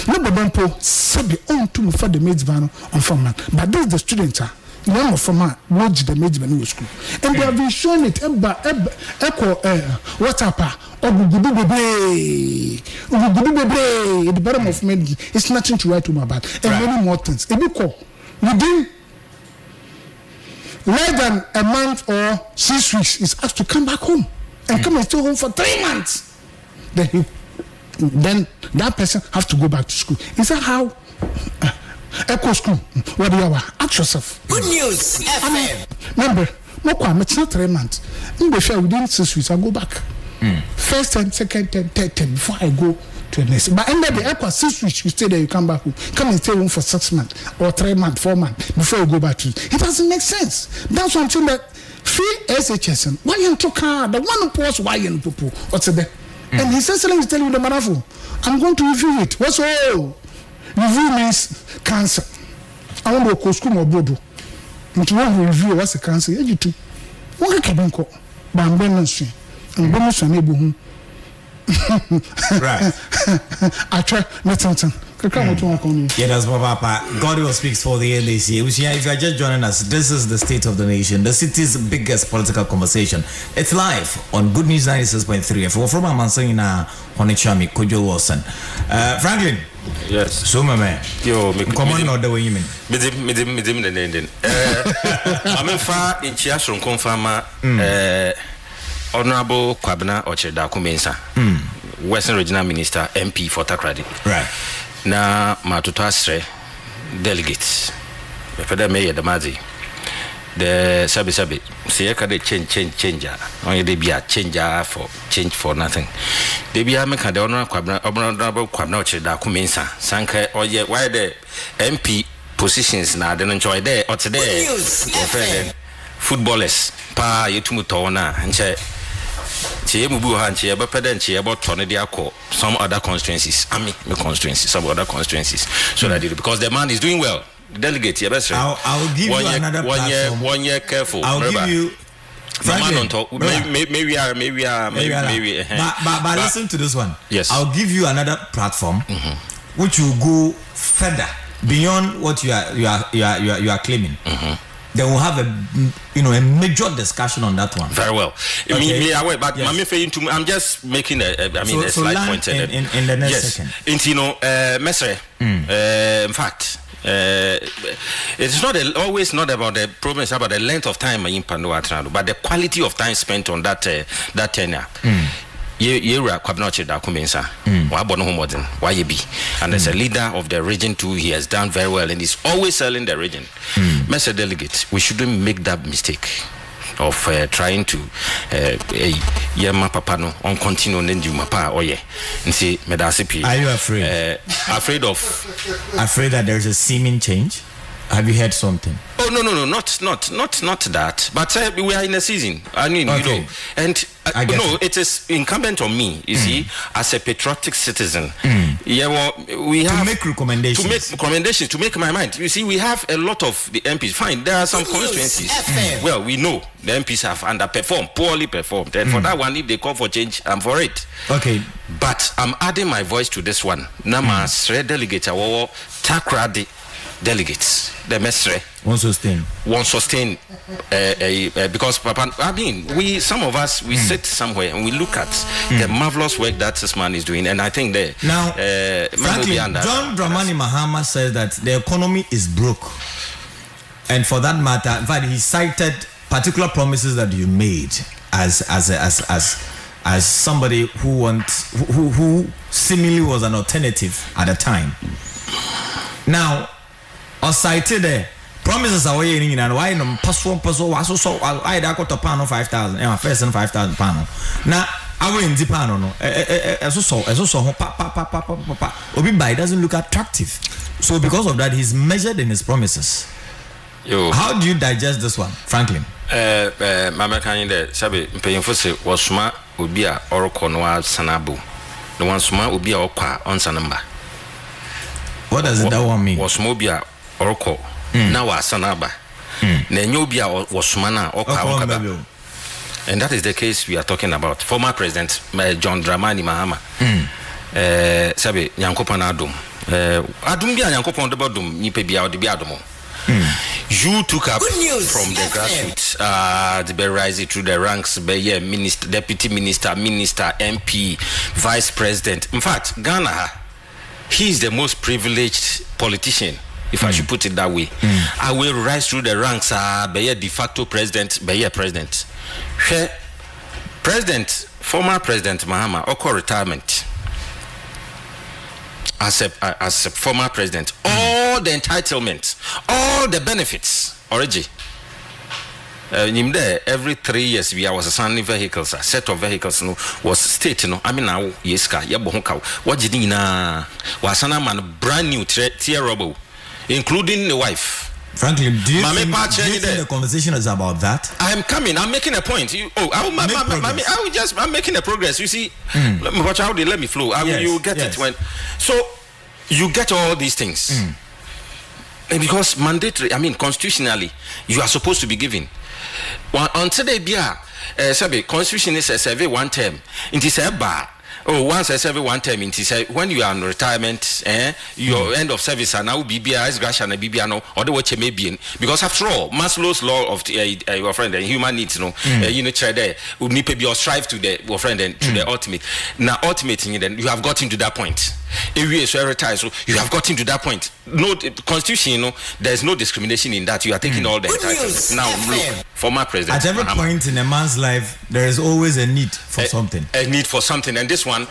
Nobody sabi on to for the maids van on farm, but those the students are young from watch the maids van school, and they have been showing it echo WhatsApp at the bottom of Medgi. It's nothing to write home about, and many more things. Within less than a month or 6 weeks, is asked to come back home and come and stay home for 3 months. Then that person has to go back to school. Is that how echo school? What do you have? Ask yourself. Goodnews FM. Remember, it's not 3 months. Within 6 weeks, I'll go back. First time, second time, third time, before I go to the next. But under the echo 6 weeks, you stay there, you come back home. Come and stay home for 6 months or 3 months, 4 months before you go back to it. It doesn't make sense. That's why I'm saying that free SHS. Why you took the one who posts why you people? What's it there? And his excellence is telling you the marathon. I'm going to review it. What's all? Review means cancer. I want to go school more bodo. And to want to review what's the cancer. You too. What can you do? But I'm going to say, I'm going to say, right. I try. Let's Yeah, that's Papa. God will speak for the LAC. If you are just joining us, this is the state of the nation, the city's biggest political conversation. It's live on Good News 96.3 FM. From Amansana, Honichami, Kojo Wilson. Franklin. Yes. So, my man. Yo, come on, the way you mean. I'm far in Chiashon Confama, Honorable Kwabena Ocheda Kumensa, Western Regional Minister, MP for Takradi. Right. Na matutasre delegates feda me the mazi the sabi say ka de change on dey be a change for nothing dey be make the honor kwabna ochida kumensa sanka oye why the MP positions na dey enjoy there or today footballers pa yetumu tona nche tie mubu ha nche ebe pede nche ebe tone dia call some other constituencies some other constituencies so that because the man is doing well. Delegate, I'll give you another platform. 1 year careful. I'll give you. Maybe. But listen to this one. Yes. I'll give you another platform, which will go further beyond what you are claiming. Then we'll have a major discussion on that one. Very well. Okay. I'm just making a slight point in the next second. Mesre. In fact. It's always not about the problem, it's about the length of time in Pando, but the quality of time spent on that tenure. And as a leader of the region too, he has done very well and he's always selling the region. Mr. Delegate, we shouldn't make that mistake of trying to papa no on continue nendu mapa oye nti medasipi. Are you afraid? Afraid that there's a seeming change? Have you heard something? Oh no, not that. But we are in a season. I mean, okay. And it is incumbent on me, you see, as a patriotic citizen. We have to make recommendations. To make my mind. You see, we have a lot of the MPs. Fine, there are some constituencies. Well, we know the MPs have underperformed, poorly performed, and for that one, if they call for change, I'm for it. Okay. But I'm adding my voice to this one. Nama Sre Delegate Awo Takradi delegates, the mestre won't sustain because Papa, I mean, some of us sit somewhere and we look at the marvelous work that this man is doing, and I think now frankly, John Dramani Mahama says that the economy is broke, and for that matter, in fact, he cited particular promises that you made as somebody who seemingly was an alternative at the time. Now, or cited there promises are way in and why no paso so I got a pound of 5,000 and first and 5,000 pound. Now I will in the pound no so papa Obi Bai doesn't look attractive. So because of that, he's measured in his promises. How do you digest this one, Franklin? Mama can there sabe mpanyimfo se wasuma obi a orokọ no sanabu no wansuma obi a okwa on sanamba. What does that one mean? Wasuma obi a orokọ na wa sanaba na enyo obi a wasuma na okwa. And that is the case we are talking about. Former President John Dramani Mahama sabe Nyankopon adom adom bia Nyankopon de bodom nipa bia ode bia adom. You took up from the grassroots, the rise through the ranks, minister, deputy minister, MP, vice president. In fact, Ghana, he is the most privileged politician, if I should put it that way. I will rise through the ranks, de facto president, president. Former President Mahama, Oko retirement. As a former president, all the entitlements, all the benefits, already. Every 3 years we was assigning vehicles, a set of vehicles was state, I mean now yeska, yabohoka, what did you na wasana man brand new tier robo, including the wife. Frankly, do you think the conversation is about that? I'm coming. I'm making a point. I'm making a progress. You see, let me flow. You get it when. So you get all these things, and because mandatory. Constitutionally, you are supposed to be given. Until they be constitution is a survey one term. It is a bar. Once I serve 1 term, it is when you are on retirement, your end of service and now BBI is grass and BBI no or the watch may be in because after all, Maslow's law of your friend and human needs, try there would need to be or strive to the your friend and to the ultimate. Now, ultimating then you have gotten to that point. If you are retired, so you have gotten to that point. No constitution, there is no discrimination in that. You are taking all the entitlements. Now, look, former president. At every point in a man's life, there is always a need for something. A need for something, and this one, and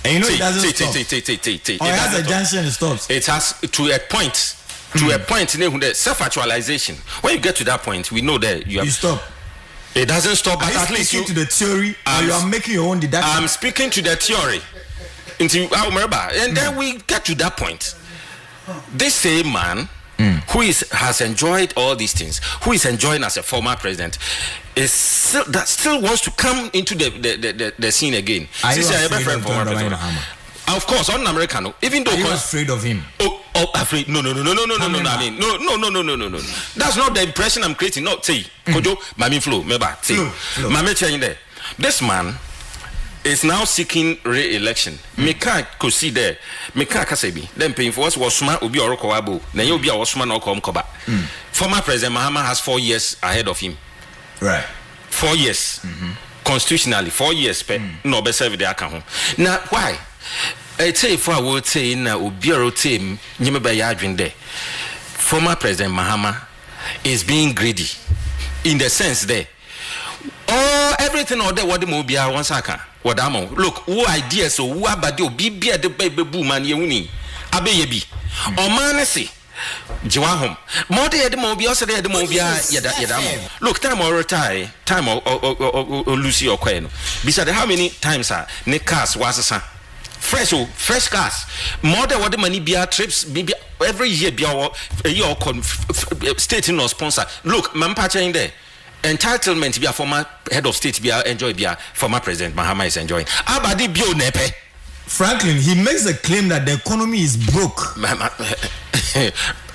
it doesn't stop. It has a junction, it stops. It has to a point. To a point, the self-actualization. When you get to that point, we know that you stop. It doesn't stop. But at least you to the theory, or you are making your own deduction. I'm speaking to the theory. And then we get to that point. This same man has enjoyed all these things, who is enjoying as a former president, is still wants to come into the scene again. Are you afraid of John Dramani Mahama? Of course, on American, even though are you afraid of him? Afraid? No. I mean, no. That's not the impression I'm creating. No, say, Kojo, Mami Flo, Meba, say, Mami change there. This man is now seeking re-election. Meka could see there. Meka kasebi. Then paying for us was smart ubi or koabo. Then you be a wasman or koba. Former President Mahama has 4 years ahead of him. Right. 4 years. Constitutionally, 4 years. No, be serve the account. Now, why? I say for I would say na ubiaro team nyemeba ya adwinde. Former President Mahama is being greedy in the sense there. Everything or there what the mobia once aka. What amo look who ideas so who abadi obi the baby boom man yewuni abeyebi o man say jiwa hom more dey the mobia also dey the mobia yeda look time or retire time or Lucy or Kweno beside how many times are ne cars was fresh cars more than what the money be trips be every year be your state no sponsor look man patching there. Entitlement be a former head of state be a enjoy be a former president Mahama is enjoying. Abadi bio nepe. Franklin, he makes a claim that the economy is broke. And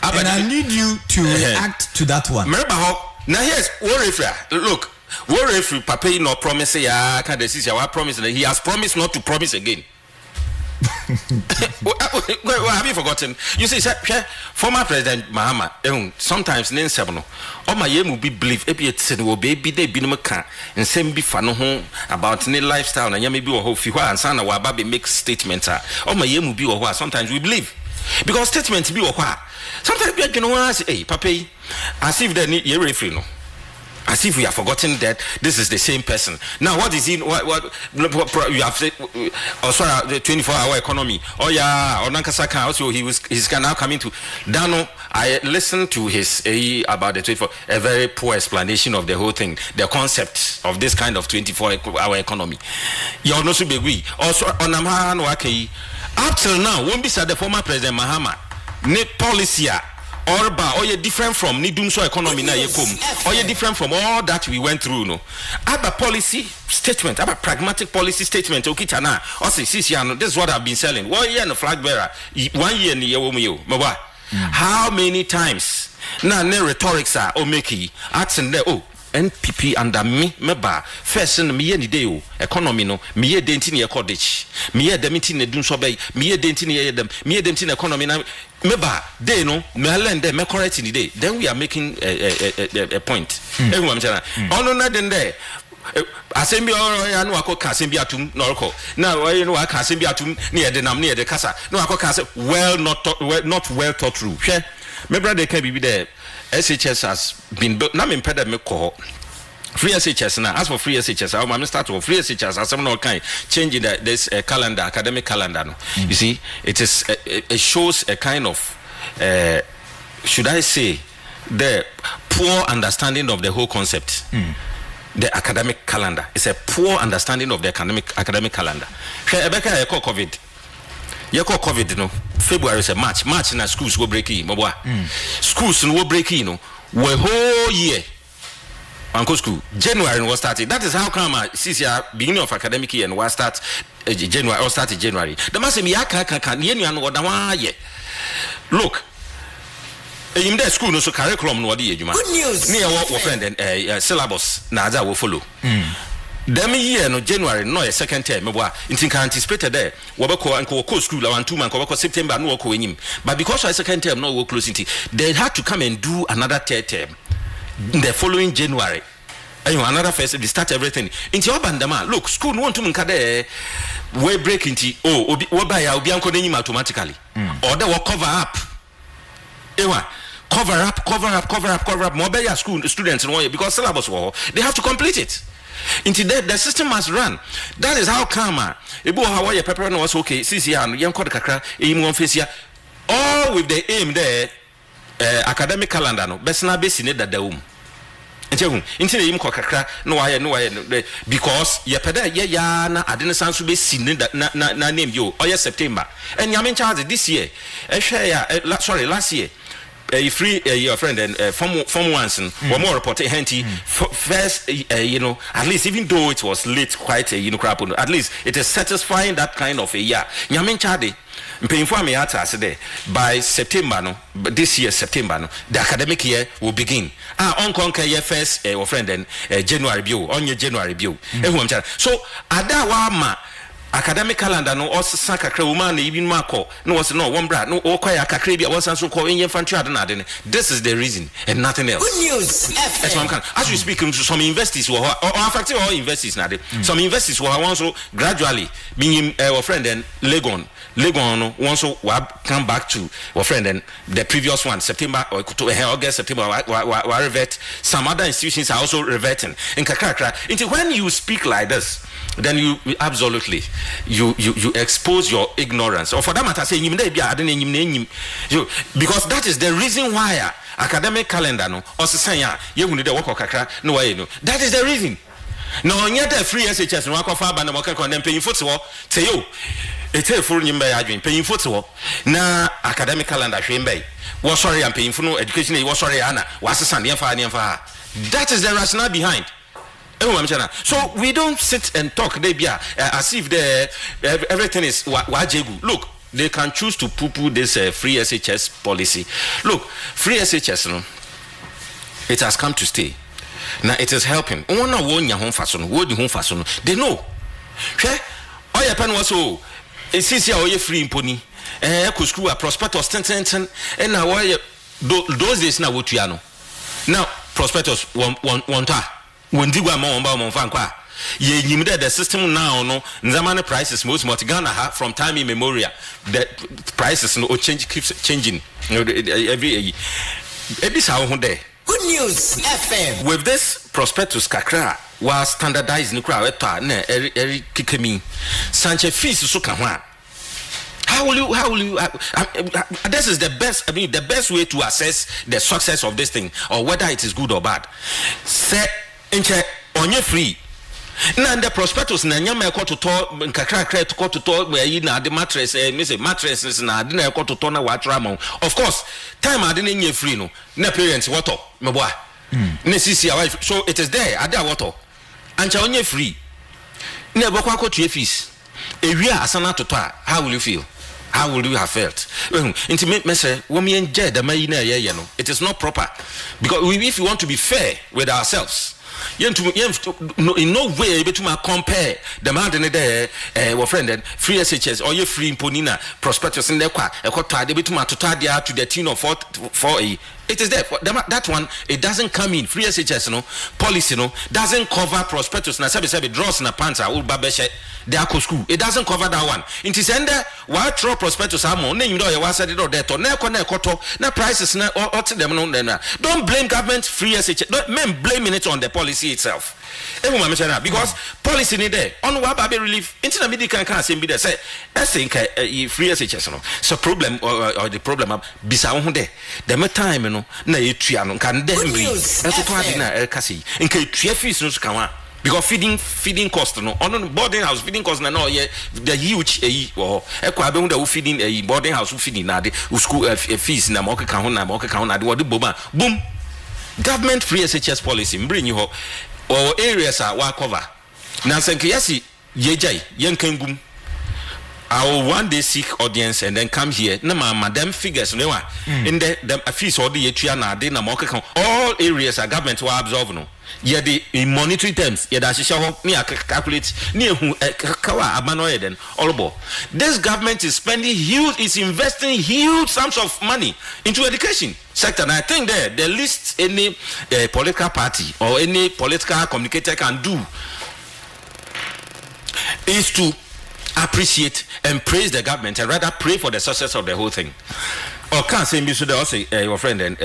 I need you to react to that one. Now yes, look, what if Papa no promise ya can this is promise that he has promised not to promise again. What have you forgotten? You see, former President Mahama, sometimes nen sebno. Oh my yemu be believe ebi said will be they be no can and same be fano home about ne lifestyle and yami be or hope fiwa and sana wa baby make statements. Oh my yemu be or sometimes we believe because statements be or sometimes we can say, hey, Papa, as if they need your free no. As if we have forgotten that this is the same person. Now, what is he? What you have said? Oh, sorry, the 24-hour economy. Oh yeah, Onankasaka also he's now coming to Dano. I listened to his about the 24. A very poor explanation of the whole thing, the concept of this kind of 24-hour economy. You know, so be also Onamhan Waki. Up till now, won't be said the former President Mahama. Ne policy. Or you different from Nidumso economy na yekom. Or you different from all that we went through, no. Aba policy statement, aba pragmatic policy statement. Okitana. Also, this is what I've been selling. 1 year no flag bearer. 1 year ni yewomiyo. Mawa. How many times? Na ne rhetorics are omeki. Asking there. Oh. NPP under me meba first me ye ni dey economy no me ye denti ne cottage me ye demiti ne dun so bay me ye denti ne ye dem me ye denti ne economy na meba dey no me lend them me correct ni dey then we are making a point everyone tell ono na den there asembi ya no akoka asembi atum no roko na we no aka asembi atum ne ye denam ne ye de kasa no akoka say not well thought through hwe me brother can be there. SHS has been built. Now, I'm impeded me call free SHS now. As for free SHS, I'm going to start with free SHS as some kind changing this calendar, academic calendar. No? You see, it shows a kind of should I say the poor understanding of the whole concept. The academic calendar. It's a poor understanding of the academic calendar. Rebecca, I call COVID. You call COVID, no. February is a March na schools go break in. Schools no break in, no. We whole year. Uncle school. January was started. That is how come since beginning of academic year and was start January or started January. The must be look. In the school no so curriculum no dey adwuma. Goodnews. Near what friend and syllabus na aza will follow. Them year no January no a second term me boa intin can anticipated there we be ko school around 2 months ko September no ko enyim but because our second term no we close intin they had to come and do another third term the following January another first they start everything inti obandama look school no want to nka there we break inti obi buy obi anko enyim automatically or they will cover up cover up more better school students in 1 year because syllabus they have to complete it. Into the system must run. That is how karma. Ebo Hawaii pepper no was okay. Since you young code kakra, all with the aim there, academic calendar no. Best na base in it that the into the kakra no I because ye peda ye na adene sansu be seen that na name you or September. And yamin charge this year. Last year. a free your friend and from once and one more reported henty first at least even though it was late quite crap at least it is satisfying that kind of a year nyamen chade mpeinfo me ata say by September no this year September no the academic year will begin on conquer year first your friend and January bio on your January bio so ada wa ma academic calendar no also kakra woman even marko no was no one bra no okwaya kakra bia was so call in infantry adena. This is the reason and nothing else. Goodnews FM. As we speak to some investors or fact all investors na some investors who want so gradually being our friend and Legon want so come back to our friend and the previous one September or August September revert. Some other institutions are also reverting in kakra into when you speak like this then you absolutely you expose your ignorance or for that matter say because that is the reason why academic calendar no or say you need the work of kakra no way no that is the reason no yet the free SHS no akofa ba na mo kan dem paying for to say yo ete for nyimba ya adwen paying for to na academic calendar hwemba was sorry am paying for no education was sorry ana was send dem fa that is the rationale behind. So we don't sit and talk as if everything is wajegu. Look, they can choose to poo-poo this free SHS policy. Look, free SHS, no, it has come to stay. Now it is helping. They know. Oh, your pen was so. It's easier free in pony. Could screw a prospectus 10 and now those days now what you know. Now prospectus one when digwa mo fankwa ye nyimde the system now no nzamane prices most Ghana from time immemorial the prices no change keeps changing every ebisa ho there. Goodnews FM with this prospectus kakra was standardized in crowd na eri kikemi sanche fees so ka ho how will you this is the best the best way to assess the success of this thing or whether it is good or bad say inche onye free na the prospectus na nyama ekoto to nkakra to to na the mattress mattress na de na ekoto to na watra ma of course time ade na nye free no na parents wato meboa na sisi wife so it is there ade wato ancha onye free na ebokwa akotu fees ewia asana toto how will you feel? How would you have felt? Intimate message, women it is not proper. Because if you want to be fair with ourselves, in no way able to compare the man in there, friend and free SHS or your free imponina prospectus in the qua, a quarter, to the tune of 4A. It is there. That one, it doesn't come in. Free SHS, no policy, no doesn't cover prospectus. Na sabi draws na pants are all babeshe. They are school. It doesn't cover that one. It is under why throw prospectus amo. Ne you know you was said it or that or ne koto na prices na or them no. Don't blame government free SHS. Don't men blaming it on the policy itself. Because policy need there on what baby relief into the can say be there say I think free SHS no so problem or the problem bisa ho there the time no na etua no kan dem bri eto ade na ekasi nke etua fees no kan because feeding cost no on boarding house feeding cost na no the huge or ekwa be hu da feeding boarding house feeding na de school fees na mo kan ho na de wo de boom government free SHS policy bring you or areas are wa cover na senke yesi yejai yenkangum I will one day seek audience and then come here na madam figures no in the fees or the yetua na de na mo kan all areas are government will absorb no ye the in monetary terms ye da hihya ho me calculate ne ehu kawa abano ye den all this government is investing huge sums of money into education sector and I think the least any political party or any political communicator can do is to appreciate and praise the government and rather pray for the success of the whole thing. Or can't say me so they also your friend and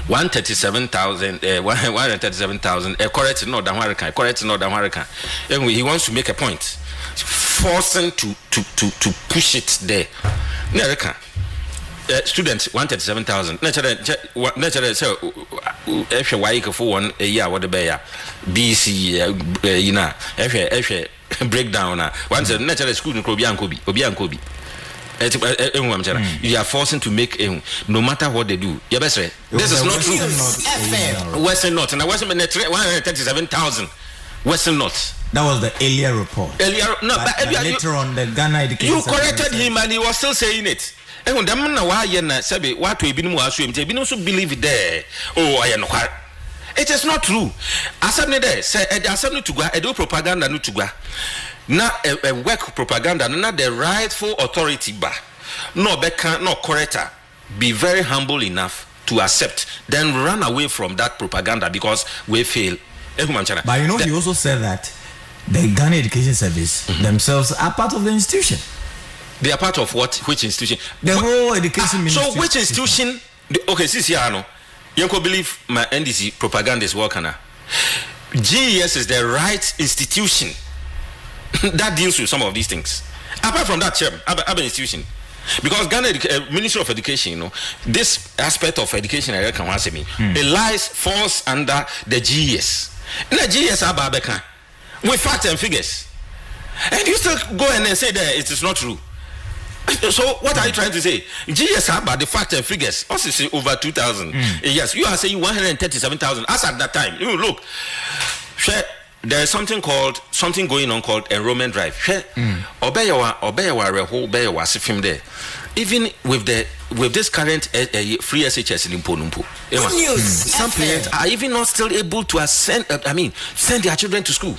137,000 correct no American and he wants to make a point forcing to push it there. America students 137,000 naturally so if you why for one a year what the bear BC if breakdown once naturally school no obi ankobi You are forcing to make no matter what they do. This is not true. Western North and Western 137,000. Western North. That was the earlier report. But later on, the Ghana education. You corrected him and he was still saying it. And them na why sabi what we been also believe it there. Oh, I know. It is not true. Assembly there say assembly to go do propaganda no to go. Na work propaganda na the rightful authority ba. No beka no corrector. Be very humble enough to accept, then run away from that propaganda because we fail. But you know, he also said that the Ghana Education Service themselves are part of the institution. They are part of what? Which institution? The whole education ministry. So which institution? Okay, since here, no, you can believe my NDC propaganda is working. GES is the right institution that deals with some of these things. Apart from that, other institution. Because Ghana Ministry of Education, you know, this aspect of education, it falls under the GES. The GES are Babeka with facts and figures, and you still go and say that it is not true. So what are you trying to say? GES are about the facts and figures. Also say over 2,000. Yes, you are saying 137,000. As at that time, you look. There is something going on called enrollment drive. There. Even with this current free SHS in Imponumpo, some parents are even not still able to send their children to school.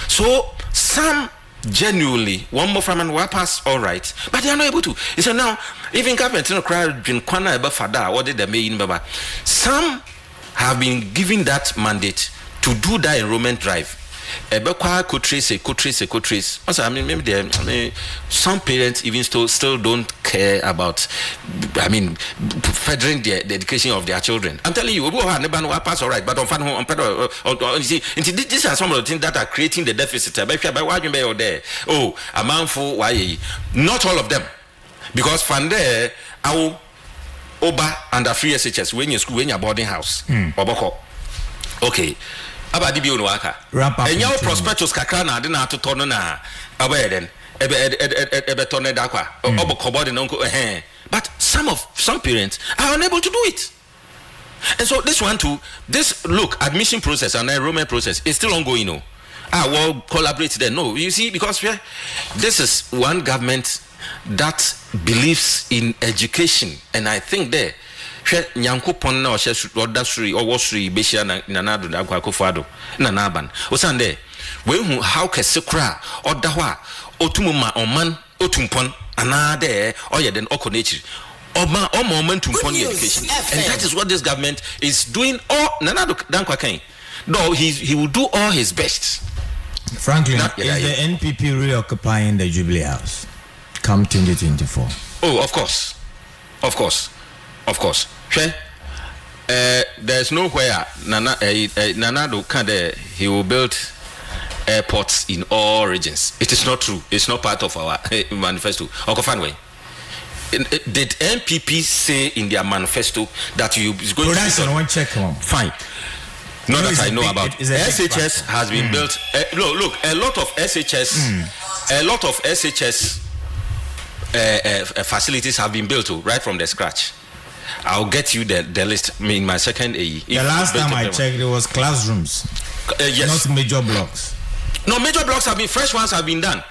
So some genuinely one more from and one pass all right, but they are not able to. So now even government some have been given that mandate to do that enrollment drive. Could trace. Also, maybe some parents even still don't care about, furthering the education of their children. I'm telling you, we never pass all right, but on these are some of the things that are creating the deficit. Oh, a man for why? Not all of them, because from there, Oba under free SHS when you school when your boarding house. Okay. Abadi bi onwaka. And your prospectus kakra na de na atoto na abaye den. Ebe tonne da kwa. Obo kobodi na nko But some parents are unable to do it. And so this admission process and enrollment process is still ongoing, you know. Well, collaborate there. No, you see, because this is one government that believes in education, and I think there nyankopon na odasuri owosuri besia na nanado da akofado na naban osande we hu how kesekra odaho otumuma oman otumpon anade oyeden okonechiri oman tumpon education, and that is what this government is doing. Nanado dankwa kan no, he will do all his best. Frankly, is the NPP reoccupying the Jubilee House come 2024? Oh, of course. There's nowhere Nanado he will build airports in all regions. It is not true. It's not part of our manifesto. Okofanwe. Did NPP say in their manifesto that you is going to one check on? Fine. Not that I know about. SHS has been built. Look, a lot of SHS facilities have been built right from the scratch. I'll get you the list in my second AE. The last time I checked, it was classrooms. Yes. Not major blocks. No, major blocks have been, fresh ones have been done.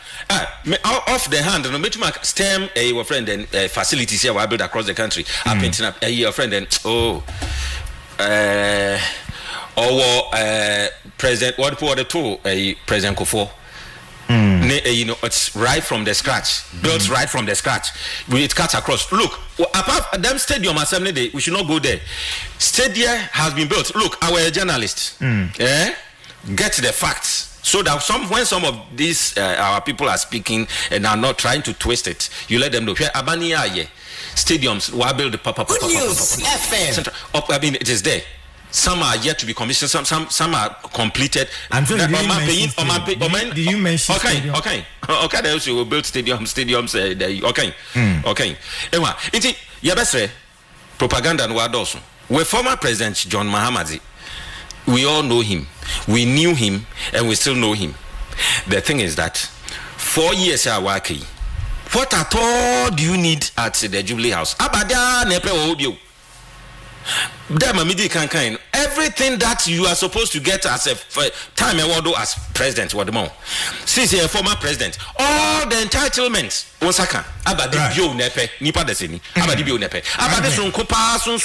Off the hand, no matter STEM, your friend, and facilities here were built across the country. I'm painting up your friend, and President, President Kofo. It's right from the scratch, built right from the scratch. It cuts across. Look, apart them stadium assembly day, we should not go there. Stadium has been built. Look, our journalists, get the facts so that when some of these our people are speaking and are not trying to twist it, you let them know. Stadiums were built. Goodnews FM. I mean, it is there. Some are yet to be commissioned. Some are completed. I'm sorry, did you mention stadium? Okay. They also will build stadiums. Okay. Anyway, it's propaganda and what also. With former President John Mahama, we all know him. We knew him, and we still know him. The thing is that 4 years awake. What at all do you need at the Jubilee House? Abada nepe obio. Everything that you are supposed to get as a time as president, what more? Since a former president, all the entitlements. Osaka, abadi bio nepe, nipa desini, abadi bio nepe, abadi son kopa son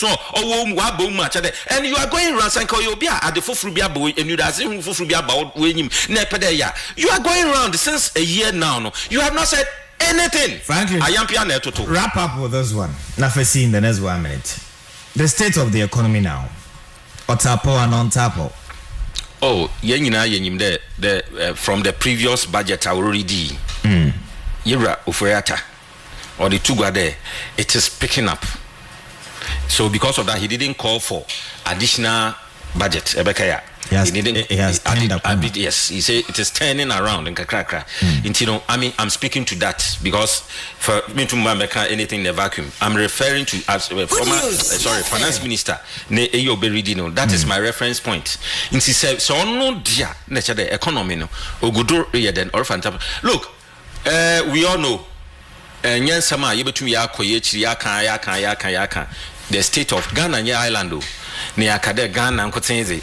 wabo machade, and you are going around saying yobia at the fufrubia boy, and you are saying fufrubia about winning nepe de ya. You are going around since a year now. No, you have not said anything. Frankly, I am piano to wrap up with this one. Nafasi in the next 1 minute. The state of the economy now. Otapo and non-tapo. Oh, the from the previous budget already. Yira Ufreata or the Tuga there, it is picking up. So because of that, he didn't call for additional budget. Ebekaya. Yes, he didn't. Yes, he said it is turning around in Kakrakra. I mean, I'm speaking to that because for me to make anything in a vacuum, I'm referring to as former finance minister. That is my reference point. He said, "So no dia nature the economy no ogudo then or fantastic." Look, we all know. Nyansama yebetu ya koyechi yaka the state of Ghana nya island ne akade Ghana nkotenze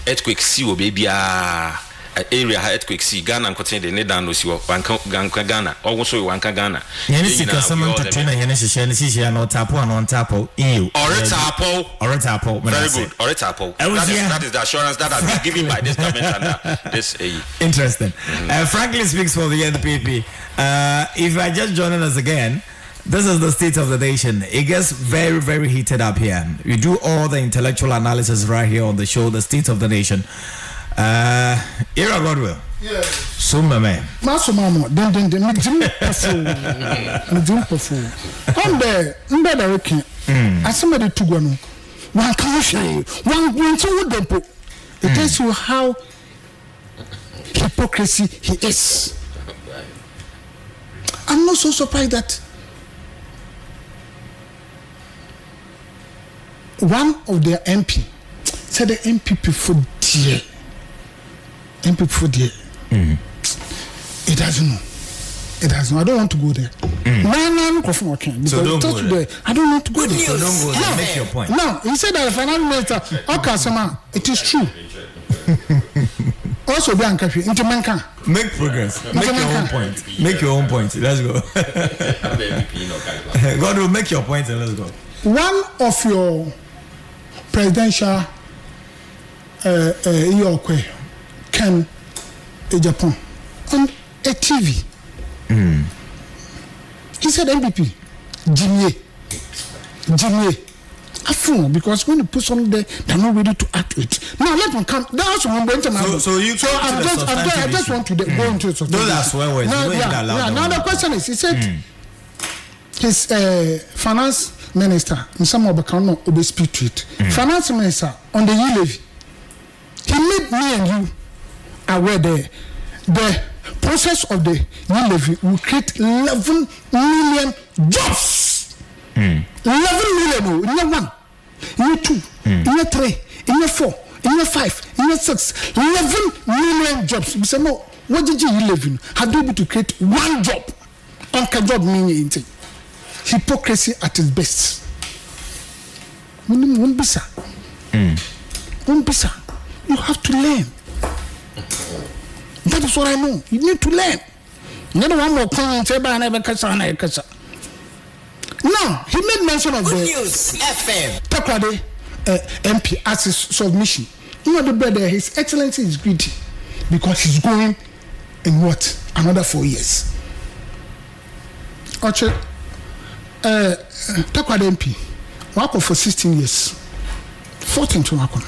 earthquake si wo baby area earthquake si Ghana nkotenze ne dan no si wo wanka Ghana owo wanka Ghana yene sika sama ntatena yene hihye ne hihye na otapo and on tapo eu oretapo very good oretapo that is the assurance that has been given by this government and this interesting. Frankly speaks for the NPP. If I just joining us again, this is the state of the nation. It gets very, very heated up here. We do all the intellectual analysis right here on the show, the state of the nation. Ira Godwill. Yes. Summa man. Masumamo, then as somebody to go no. One can't one going to them. It tells you how hypocrisy he is. I'm not so surprised that one of their MP said the MPP for dear. It doesn't know. I don't want to go there. So don't go there. I don't want to go there. So don't go there. Make your point. No, he said that the finance minister, it is true. Also, make progress. Make your own point. Let's go. God will make your point and let's go. One of your presidential can Japan on a TV. He said MPP Jimmy Afro, because when you put something there, they're not ready to act it. Now let me come. That's one point. So I just want to go into it. Those are swear words. Now the question is, he said his finance minister in some of the country will speak to it. Finance minister on the levy, he made me and you aware the process of the levy will create 11 million jobs. 11 million, in year 1, in year 2, in year 3, in year 4, in year 5, in year 6, 11 million jobs. We say, no, what did you live in? How do you able to create one job? Uncle job meaning hypocrisy at its best. You have to learn. That is what I know. You need to learn. You don't want more comments about never kasa. Now, he made mention of Goodnews FM. Takwade MP as his submission. You know the brother, His Excellency is greedy because he's going in what? Another 4 years. Takwade MP work for 16 years. 14 to work on.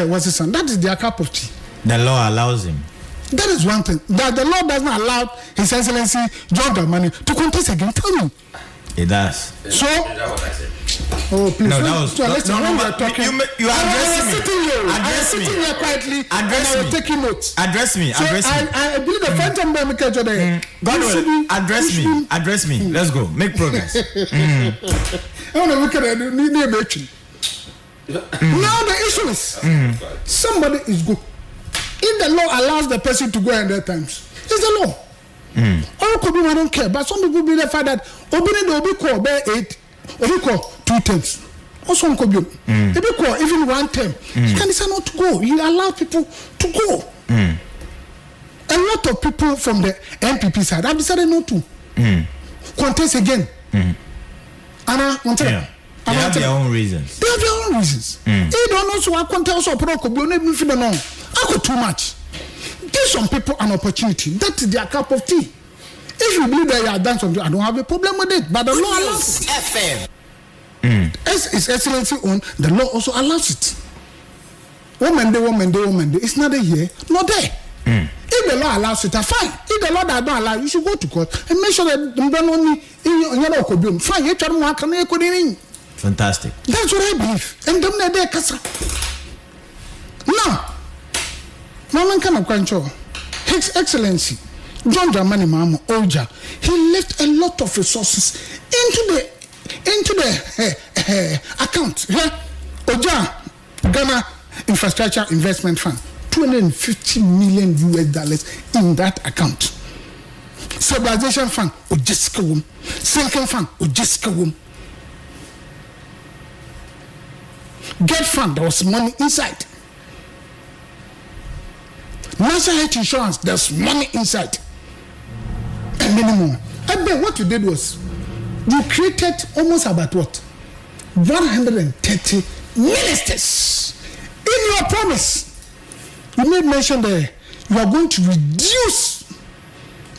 Was his son. That is their cup of tea. The law allows him. That is one thing. That the law does not allow His Excellency John Dramani to contest again. Tell me. It does. So. Is that what I said? Oh, please. No, that was. So listen, when we are talking. You address me. I was sitting here quietly. Address and I was me. taking notes. Address me. So Address me. I believe the phantom bomb catch there. God will address me. Address me. Let's go. Make progress. I want to look at it. Need mention. Now the issue is somebody is good. If the law allows the person to go 100 times, it's the law. Or could be I don't care. But some people be the fact that Obi call by 8, Obi call 2 times. Also, could be call even 1 term. You can decide not to go. You allow people to go. A lot of people from the NPP side have decided not to contest again. They have their own reasons. They have their own reasons. They don't know so I can't tell so pro could be only for the no. I got too much. Give some people an opportunity. That is their cup of tea. If you believe that you are done something, I don't have a problem with it. But the law allows it. FM. As His Excellency on, the law also allows it. Woman day. It's not here, not there. If the law allows it, fine. If the law does not allow, you should go to court and make sure that you don't only fine. You try to fantastic. That's what I believe. And them there, Kasa. Now, Mama Kana Kwancho, His Excellency John Dramani Mahama Oja, he left a lot of resources into the account. Oja Ghana Infrastructure Investment Fund, $250 million in that account. Stabilization Fund, Ojiska Wom. Sinking Fund, Ojiska Wom. Get Fund, there was money inside. National Health Insurance, there's money inside. And many more. I bet what you did was you created almost about what? 130 ministers. In your promise, you made mention that you are going to reduce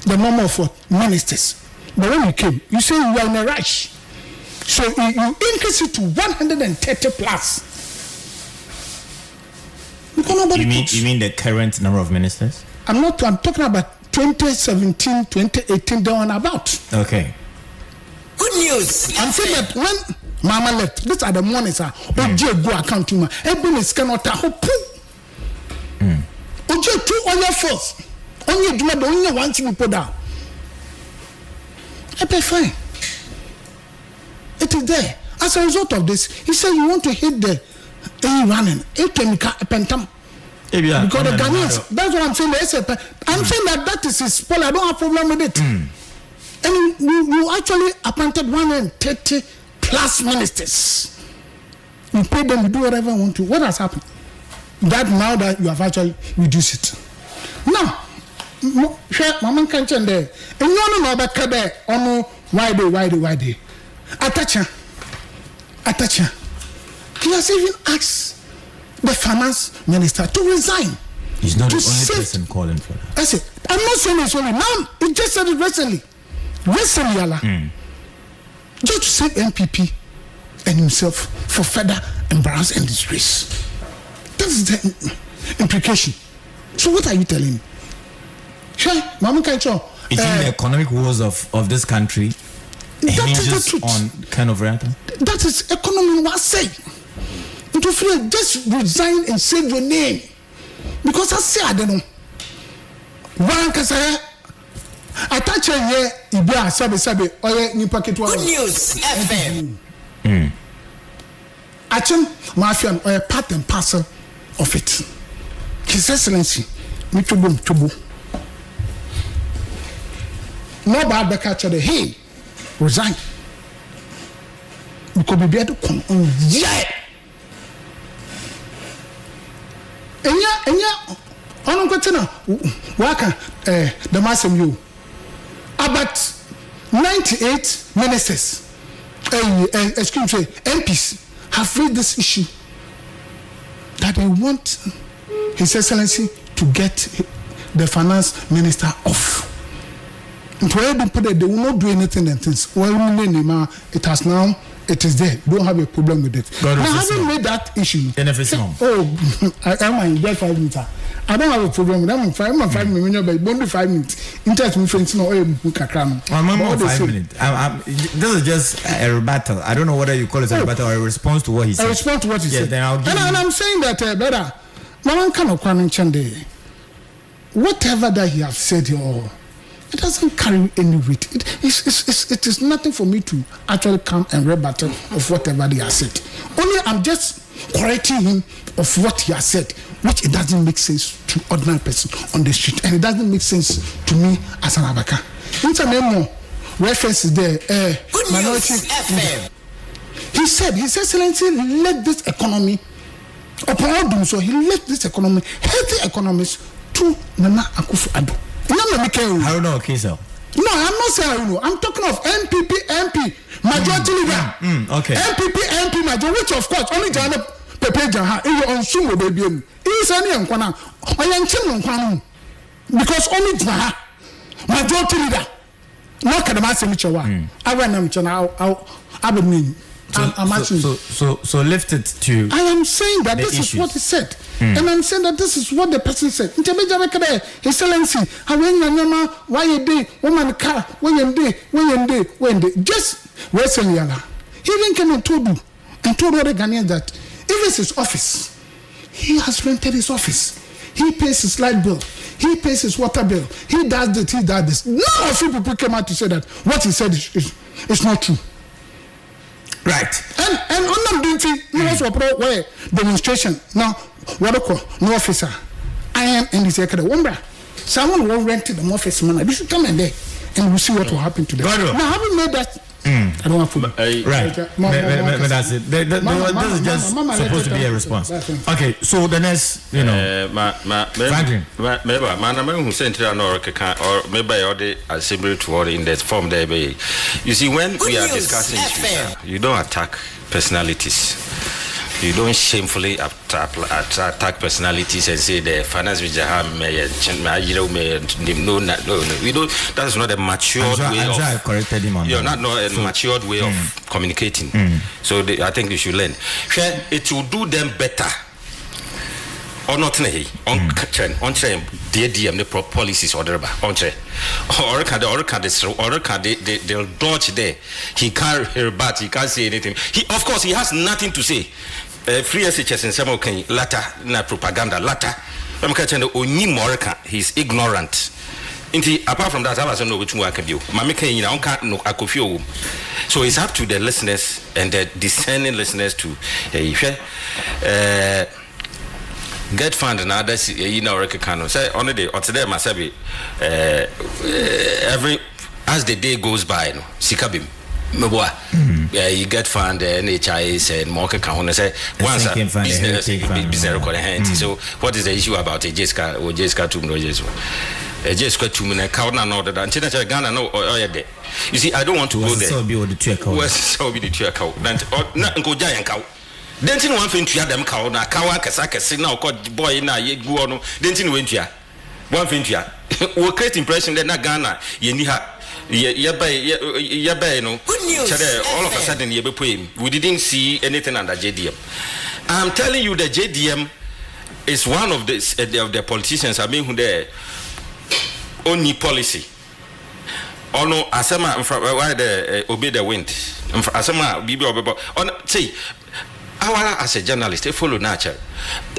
the number of what? Ministers. But when you came, you say you are in a rush. So you increase it to 130 plus. You mean the current number of ministers? I'm talking about 2017, 2018, down about. Okay. Good news. I'm saying that when Mama left, these are the monies. Oje go account to me. Everyone is cannot hope. Oje 2 on your force. Only do the only one thing you put down. I pay fine. It is there. As a result of this, he said you want to hit the running. Because the Ghanaians, that's what I'm saying. I'm saying that is his poll. I don't have a problem with it. And you actually appointed 130 plus ministers. You pay them to do whatever you want to. What has happened? That now that you have actually reduced it. Now, Mama can't change there. And you know about Kabe on why they. Atacha. He has even asked the finance minister to resign. He's not the only person calling for that. I said, I'm not saying it's only now. He just said it recently. Just to save MPP and himself for further embarrassment and disgrace. That's the implication. So what are you telling me? Sure, Mama Kancho. You think the economic woes of this country hinges on kind of rent? That is economy what I say. To feel just resign and save your name. Because I say I don't know. One can say I touch a year, Ibia Sabi, or new packet one. Good news, FM. I think Mafia or a part and parcel of it. His Excellency, Michubu. No bad the catcher, hey, resign. Because we be able to come on, yeah. And I don't go waka the massam you. About 98 ministers, excuse me, MPs have raised this issue that they want His Excellency to get the finance minister off. And where they put it, they will not do anything and things. It is there. Don't have a problem with it. Now, having made that issue, I get 5 minutes. I don't have a problem with that. I'm 5 minutes, but only 5 minutes. Interest me, friends, no, I'm 5 minutes. This is just a rebuttal. I don't know whether you call it a rebuttal or a response to what he said. A response to what he said. Then I'll give and I'm saying that, brother, Maman Kano Kwame Chande, whatever that he has said here, it doesn't carry any weight. It is nothing for me to actually come and rebut of whatever he has said. Only I'm just correcting him of what he has said. which it doesn't make sense to ordinary person on the street, and it doesn't make sense to me as an Abaka. Intermemo references there. Minority FM. He said, His Excellency led this economy upon all doom, so he led this economy, healthy economies, to Nana Akufo-Addo. I don't know, okay, sir. No, I'm not saying I know. I'm talking of MP, majority leader. Okay. MP, majority, which of course only Jana Pepe Jaha, it on Sumo baby. It is any Ankwana. I am telling Ankwana. Because only Jaha, majority leader. No Kadamasa Michawa. I ran them to I've been. So lift it to. I am saying that this is what he said, and I'm saying that this is what the person said. Excellency, why you day, woman car, when you just recently, he even came and told all the Ghanaians that if it's his office, he has rented his office. He pays his light bill. He pays his water bill. He does this. He does this. None of you people came out to say that what he said is not true. Right. And on them doing things, where demonstration. Now, what I call no officer. I am in this area. Wombra. Someone will rent the office man. You should come in there and we'll see what will happen to them. Now, having made that, I don't want to. Right. That's it. This is just supposed to be a response. Okay, so the next, Franklin. Maybe who sent it or maybe all the assembly toward in that form there. You see, when we are discussing issues, you don't attack personalities. You don't shamefully attack personalities and say the finance minister no. We don't. That is not a matured way of. Corrected him on. You're not a matured way of communicating. So I think you should learn. It will do them better. Or not on train DM the policies or on train or they'll dodge there. He can't rebut, he can't say anything. Of course he has nothing to say. Free SHS in some can latter na propaganda latter. I'm catching the only Morika, he's ignorant. Apart from that, I don't know which one I can do. So it's up to the listeners and the discerning listeners to get fund na others recognize say on the day or today masabi every as the day goes by no sikabim meboa you get fund NHIS and more can say once business record hand. So what is the issue about a Jessica or Jessica to no Jesus Jessica to me count and order and China Ghana no day. You see, I don't want to go there. So be the check out not go giant cow. Then tin one thing to them cow na kawa kasa na boy na ye go no then tin went ya one thing to we create impression that na Ghana ye ni ha ye by no all of a sudden ye be poem. We didn't see anything under JDM. I'm telling you the JDM is one of the politicians I mean who there only policy ono asema why the obey the wind asema bibi obebo on say awara as a journalist follow nature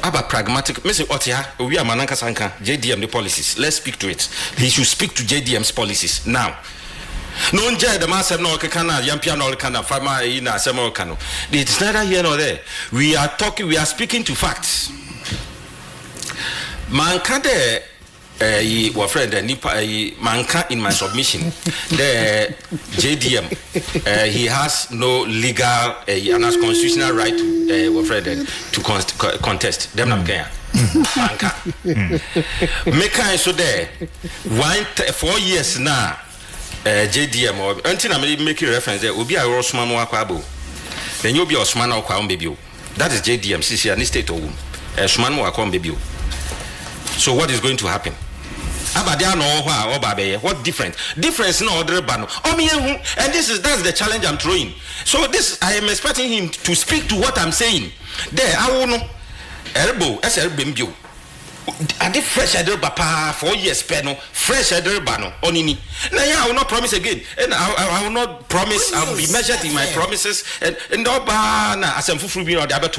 about pragmatic message otia we are mananka sanka JDM the policies. Let's speak to it. He should speak to JDM's policies now. No nje the master no kana yampia no kana farmer ina asema kano. It's neither here nor there. We are speaking to facts. Manka de your friend manka in my submission the JDM he has no legal and has constitutional right to contest them manka make so there 4 years now JDM or until I make a reference there will be a Rosman Wakwabo then you'll be Osman or baby. That is JDM CC and state of Osman Wakon baby. So what is going to happen? What difference no other bano and that's the challenge I'm throwing. So this I am expecting him to speak to what I'm saying there. I will know elbow SLBMBio and the fresh other papa 4 years penno fresh other bano onini now I will not promise again and I will not promise. I will be measured in my promises and no bana as I'm full or the other.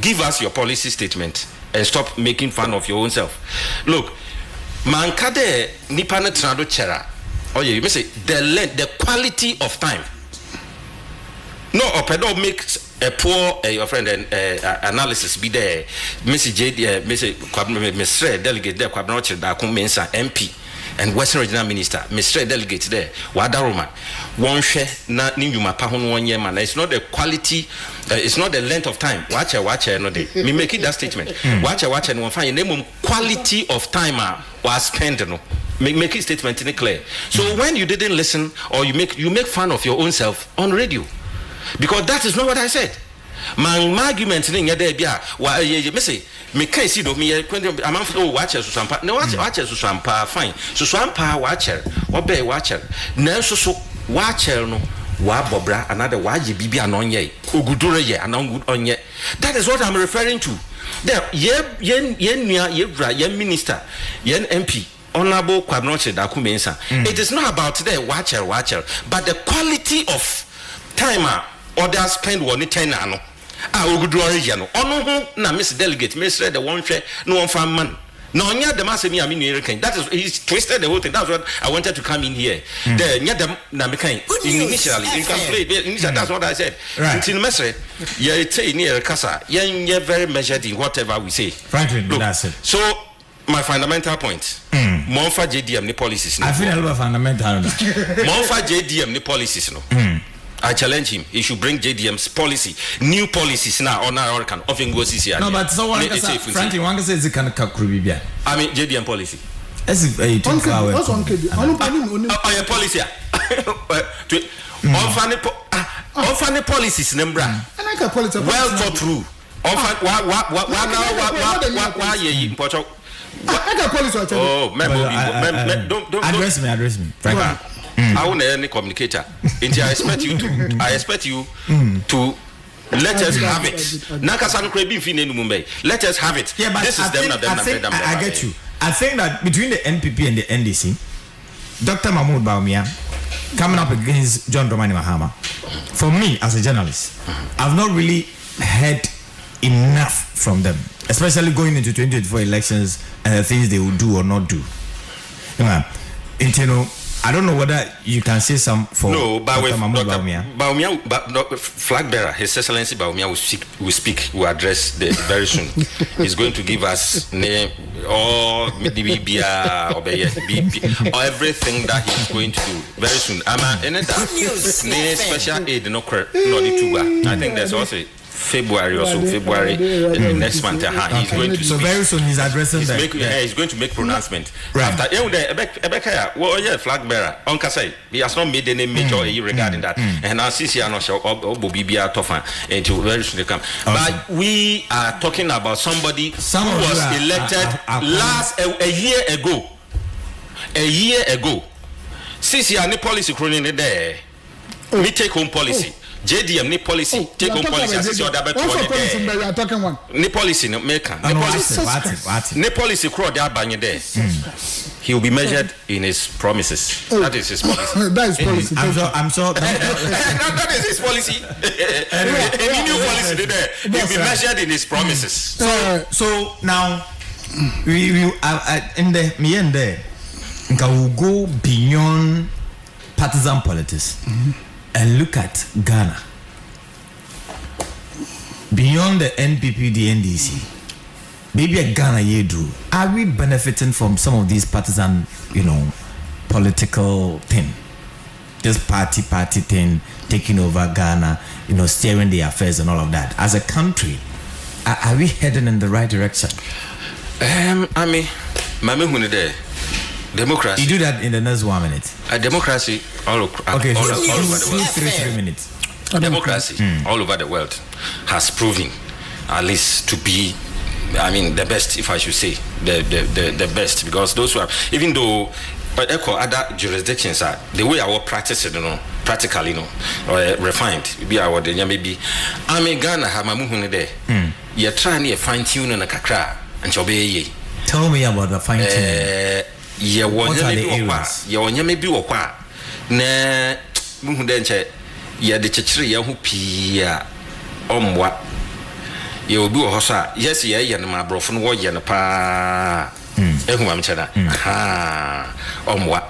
Give us your policy statement and stop making fun of your own self. Look, mankade nipane trado chera. Oh yeah, you may say the quality of time. No, opedo makes a poor your friend analysis be there. Mr. J. Mr. Delegate there, Kwabnoche Dakum Mensa MP and Western Regional Minister, Mr. Delegate there, Wadaroma, one share not Nima Pahon 1 year man. It's not the quality, it's not the length of time. Watch no day. Me make it that statement. Watch and one find name quality of time was spent no. Make it statement in clear. So when you didn't listen or you make fun of your own self on radio. Because that is not what I said. My argument in there be me say me can see do me I'm watch Susampa. No watch Susampa fine. Susampa watcher obey watcher. Na so watcher no wa bobra another waji bibi anon ye ogudure ye anon good onye. That is what I'm referring to. There yen minister yen MP Honorable Kwabnoche Dakumensa. It is not about the watcher but the quality of timer others spend one 10 ano ogudure ye no ono ho na Miss Delegate Mr. the one share no one farm man no nya dem asemi aminu that is he twisted the whole thing. That's what I wanted to come in here. The nya dem na me kan initially you can play initially, that's what I said until Mesre ye say near kasa ye very measured in whatever we say. Frankly, that's it. So my fundamental point monfa JDM ni policies no. I feel a little fundamental monfa JDM ni policies no. I challenge him. He should bring JDM's policy, new policies now on our can often go see. No, but so one can say, frankly, one can say it's a kind of kakrubibia. I mean, JDM policy. As if a 2 hour. Oh, your policy. On funny policies, number. Well thought through. Why you in Portugal? Oh, don't address me. Frank. I won't any communicator. I expect you to let us have it. Nakasan Krebi Fine Mumbai. Let us have it. Yeah, but this is I get you. I think that between the NPP and the NDC, Dr. Mahmoud Baumia coming up against John Dramani Mahama, for me as a journalist, I've not really heard enough from them, especially going into 2024 elections and the things they will do or not do. I don't know whether you can say some for Dr. Mahmoud Baumia. Flag bearer, His Excellency Baumia will address very soon. He's going to give us name or everything that he's going to do very soon. Special aid I think there's also February next month. He's going to so very soon he's addressing he's going to make pronouncement after flag bearer on Kasai. He has not made any major regarding that, and now since you are not sure Bobibia Tofa until very soon they come. But we are talking about somebody who was elected a year ago. Since you are any policy crony there, we take home policy. JDM ni policy take on policy as you other better one ni policy no make ni policy crowd there banye there he will be measured in his promises. That is his policy. That is policy. I'm sure that is his policy. Any new policy there he will be measured in his promises. So now we in the me and there will go beyond partisan politics. And look at Ghana. Beyond the NPP, the NDC, maybe a Ghana ye do. Are we benefiting from some of these partisan, political thing? This party thing taking over Ghana, steering the affairs and all of that. As a country, are we heading in the right direction? I mean, Mami Hunide. Democracy. You do that in the next 1 minute. Democracy all over the world. 3 minutes. Democracy all over the world has proven, at least, to be, the best, if I should say, the best, because those who are, even though other jurisdictions are the way our practice, practically, or refined, be our maybe. Ghana have my there. You're trying to fine tune and a kakra and chobe. Tell me about the fine tuning. What are the areas? Maybe na muhudenche ya de chechire ya hu pia omwa ye obi wo hosa yes ye no mabrofo no wo ye no pa ehuma mchana omwa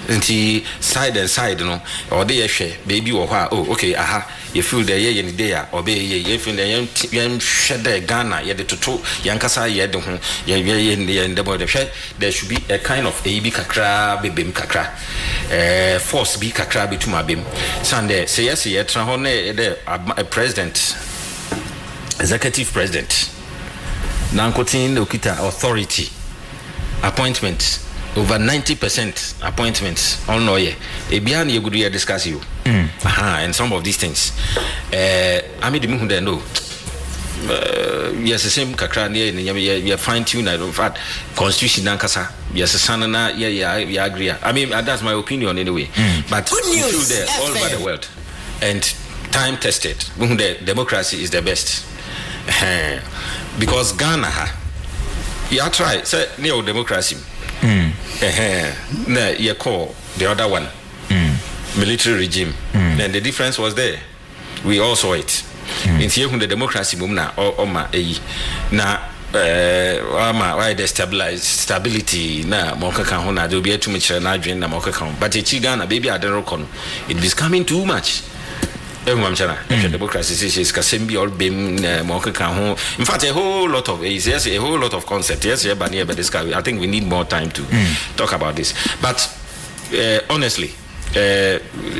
nti side and side no or dey hwe baby wo ha oh okay aha you feel there ye ni dey a obey ye feel there yem hwe there Ghana ye de toto yankasa ye de ho ye ndebo de hwe there should be a kind of ab kakra bebem kakra force bi kakra betuma bem sande say yes ye tra ho na a president executive president nankotin okita authority appointment over 90% appointments on no ye ebia na yegudu ye discuss you and some of these things I made me who they know yes the same kakra ye fine tune in fact constitution nankasa yes sanana ye agree I mean that's my opinion anyway but you feel there all over the world and time tested who the democracy is the best because Ghana you try say neo democracy na you call the other one military regime then the difference was there we all saw it in here when the democracy boom na ma na why the stability na moka kan ho na do be too much na adwen na moka kan but e Ghana baby adenro it is coming too much everyone chana democracy is kasembi all bem moka kan ho in fact a whole lot of yes a whole lot of concept yes but I think we need more time to talk about this but honestly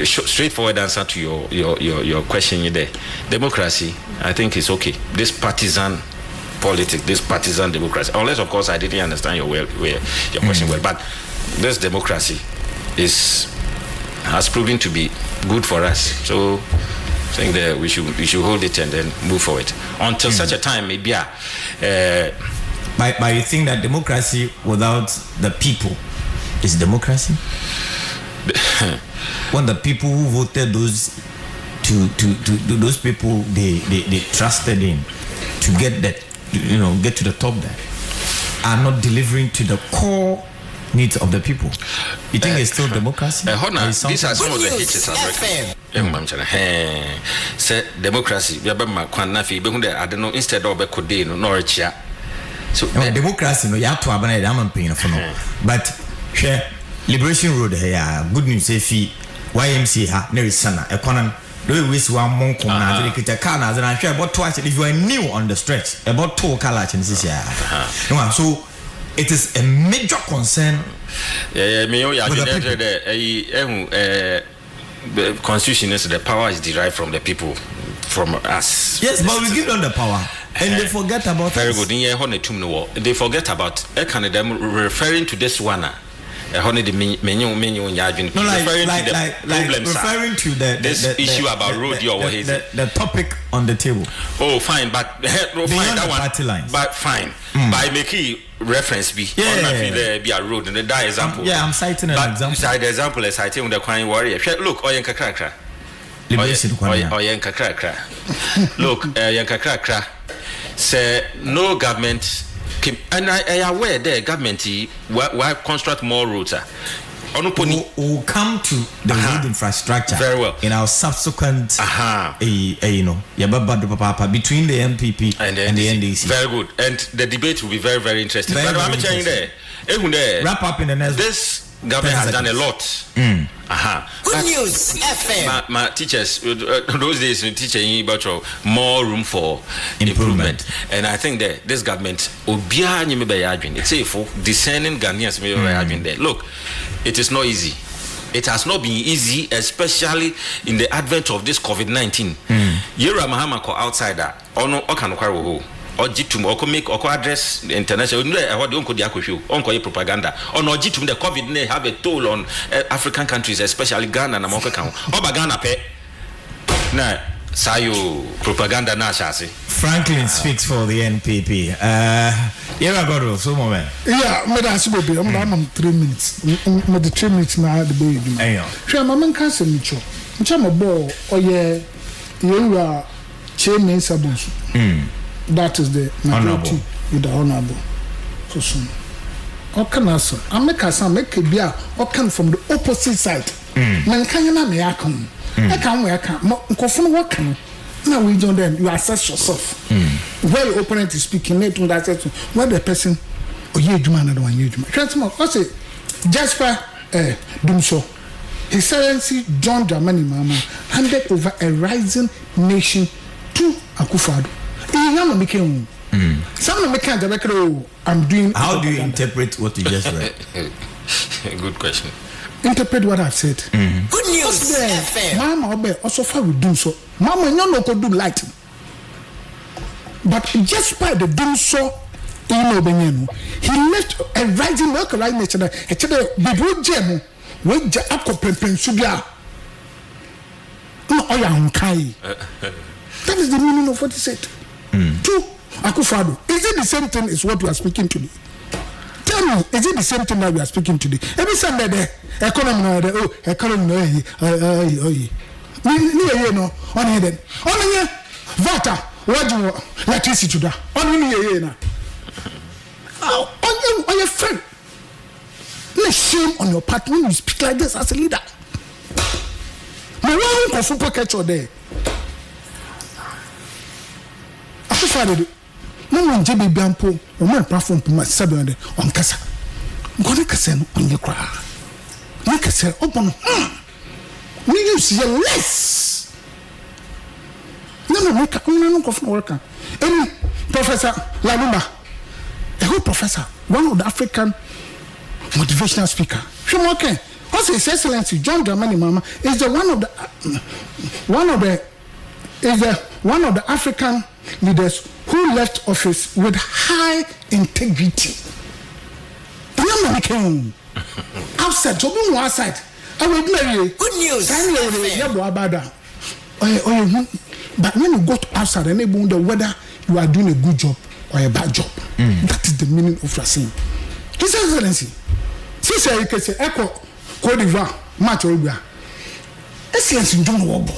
straightforward answer to your question there democracy I think is okay this partisan politics this partisan democracy unless of course I didn't understand your question well but this democracy has proven to be good for us so I think that we should hold it and then move forward until such a time maybe but you think that democracy without the people is democracy? When the people who voted those to those people they trusted in to get that get to the top there are not delivering to the core needs of the people, you think it's still democracy? These are some of the hitches say democracy instead of so democracy no you have to abandon the am paying for no but Liberation Road here good news if YMCA ha there is sana economy do we see one monk na dey kita car na na hwe about twice if you are new on the stretch about two color changes here so it is a major concern me you the constitution is the power is derived from the people from us yes but we give them the power and they forget about very us. Good in they forget about them referring to this one referring to the issue about road the topic on the table. Oh fine but fine that one party lines. But fine by making reference be be a road and the example I'm citing an example side example is citing the crime warrior look oyenka krakra look oyenka krakra say no government and I aware there government will construct more roads will come to the road infrastructure very well in our subsequent between the MPP and the NDC. Very good and the debate will be very very interesting but I'm saying there wrap up in the next this government has done a lot Goodnews FM my teachers those days teaching about more room for improvement and I think that this government obia nyime be yadwen it's say for discerning Ghanaians me be yadwen there look it is not easy it has not been easy especially in the advent of this COVID-19 Yera Mahama ko outsider ono okanokwa wo ojitum oko make oko address the international what the onko dia kwhwe onko propaganda on ojitum the COVID may have a toll on African countries especially Ghana na moka kan oba Ghana pe na sayo propaganda na shase Franklin speaks for the NPP Yera Godo so moment me da sibo be am 3 minutes me the 3 minutes na the boy do hwe ma men kan se micho ncha mo bo oye yewa chairman sabonso that is the majority with the honorable so soon okanasa ameka make bia okan from the opposite side man kan na me yakon e kan we kan nkofo no wakan now we don't then you assess yourself where your opponent is speaking need to assess where the person oye adwuma na do anye adwuma transfer o say Jasper Dumso. His Excellency John Dramani Mahama handed over a rising nation to Akufo-Addo. I'm doing. How do you interpret what you just read? Good question. Interpret what I've said. Good news. Mama Obe also far with Dumso. Mama, you know, could do light. But just by the Dumso, he left a rising local right nation. Actually, the good gem. Wait, Jacob Subia. No, that is the meaning of what he said. To Akufo-Addo. Is it the same thing as what we are speaking today? Tell me, is it the same thing that we are speaking today? Every Sunday, the economy, no, on here, Vata, what do you electricity to that? On your friend. No shame on your part when you speak like this as a leader. My one of super catch there. Akufo-Addo, no one JB Biampo, or my platform to my seven on Kasa. Gonna Kasa on your cry. Make us open. We use your less. No, make a worker. Any Professor Laluma, a whole professor, one of the African motivational speaker. Okay. Also, His Excellency John Dramani Mahama is the one of the African leaders who left office with high integrity. Outside, so being outside. I will marry. Good news. But when you go to outside and they wonder whether you are doing a good job or a bad job. That is the meaning of your saying. His Excellency. Since I can say Echo Cote d'Ivoire, match Olga. Essence in John Wobble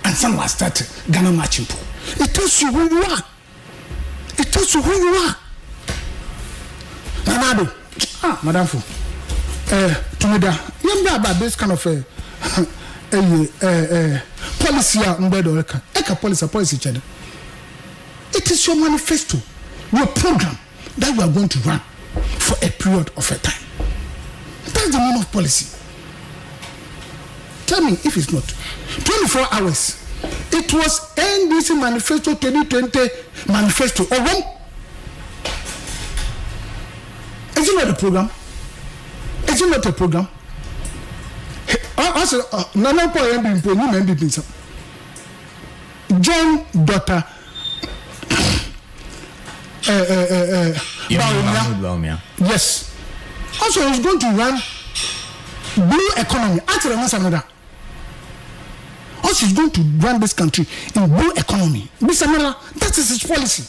and some last started Ghana matching pool. It tells you who you are. It tells you who you are. Nanado. Madam Fu. Tumida, you know about this kind of policy on bed or Eka policy channel. It is your manifesto, your program that we are going to run for a period of a time. That's the meaning of policy. Tell me if it's not. 24 hours. It was NDC Manifesto 2020 Manifesto. Or one? Is it not a program? Is it not a program? John daughter Baumia. Yes. Also, he's going to run blue economy. Actually, also, he's going to run this country in blue economy. That is his policy.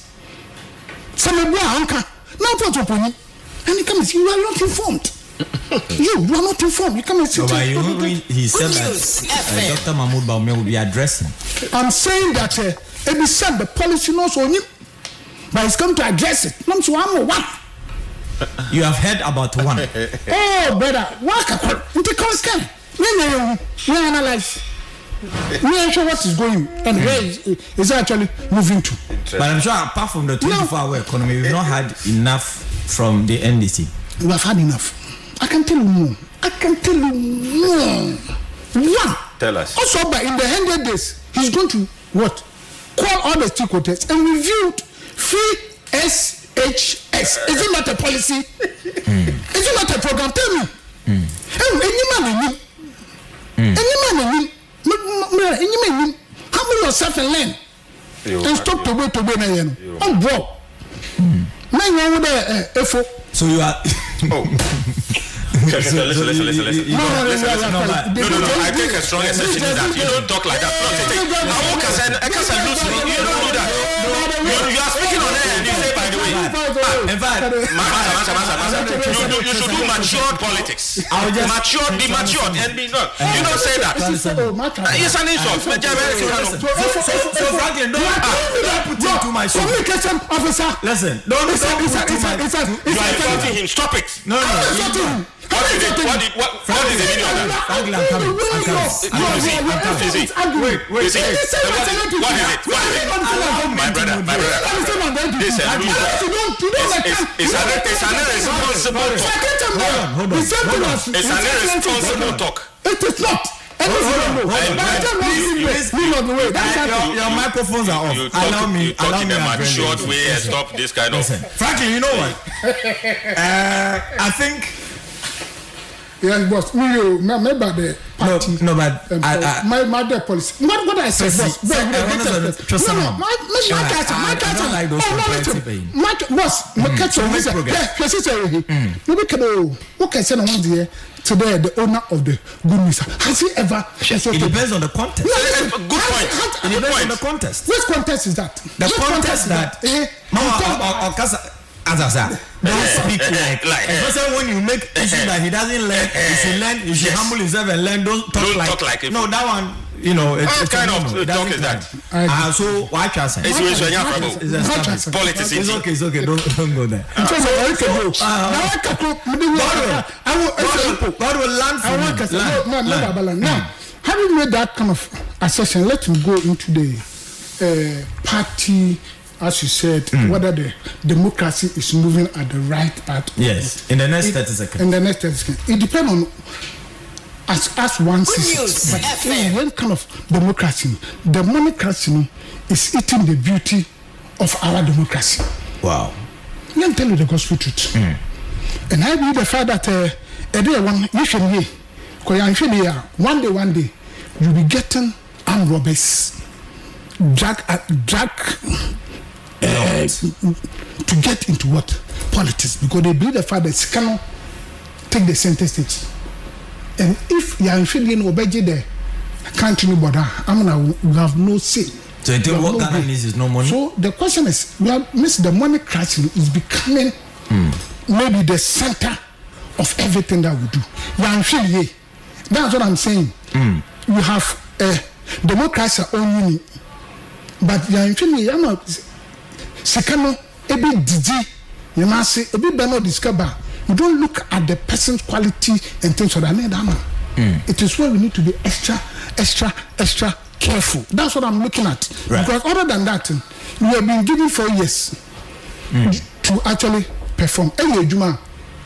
And he comes, you are not informed. You are not informed. You come and sit. He said that Dr. Mahmoud Baumia will be addressing. I'm saying that every said the policy knows on him, but he's come to address it. You have heard about one. Oh, brother, what? We analyze. We are sure what is going and where is actually moving to. But I'm sure apart from the 24-hour economy, we've not had enough from the NDC. We have had enough. I can tell you more. One. Tell us. Also, but in the 100 days, he's going to what? Call all the stakeholders and review free SHS. Is it not a policy? Is it not a program? Tell me. Any man, humble yourself and learn. And stop to wait. I'm broke. So you are. Listen. No. I take a strong exception to that. You don't talk like that. I can't lose me. You don't do that. You are speaking on air and you say, by the way. In fact, you should do matured politics. Be matured and be not. You don't say that. It's an insult. So Franklin, don't put him to my show. Communication officer. Listen, don't put him to my. You are insulting him. Stop it. No. How What is the meaning of that? Frankly, I'm coming. Wait. What is it? My brother. This is an irresponsible talk. Hold on. It's an irresponsible talk. It is not. Your microphones are off. Allow me. Talk in a matured way and stop this kind of. Frankly, you know what? I think. Yes, boss. Remember the party. No, but my dear policy. What I said, boss. My today, the owner of the Goodnews, has he ever? It depends on the context. Good point. It depends on the context. Which context is that? The context that. As I said, don't speak like. Especially when you make issues that he doesn't learn, he should learn, he should humble himself and learn. Don't talk like it. No, that one, you know, it's kind of talk is that. So why can't I say? Politics. It's okay. Don't go there. God will land for me. Now, having made that kind of assertion, let me go into the party. As you said, whether the democracy is moving at the right path. Yes, in the next 30 seconds. In the next 30 seconds. It depends on as one sees it. But when kind of democracy, the monocracy is eating the beauty of our democracy. Wow. Let me tell you the gospel truth. And I believe the fact that a day one day, you'll be getting armed robbers, drag to get into what? Politics. Because they believe the fact that they cannot take the center stage. And if you are feeling obey there, can't you bother? We have no say. So you think what Ghana needs is no money? So the question is, the money crashing is becoming maybe the center of everything that we do. That's what I'm saying. You have democracy only, but you're not. Second, ebi didi, you must say ebi beno discover. You don't look at the person's quality and things of that. It is where we need to be extra careful. That's what I'm looking at. Right. Because other than that, we have been given 4 years to actually perform. Any Juma,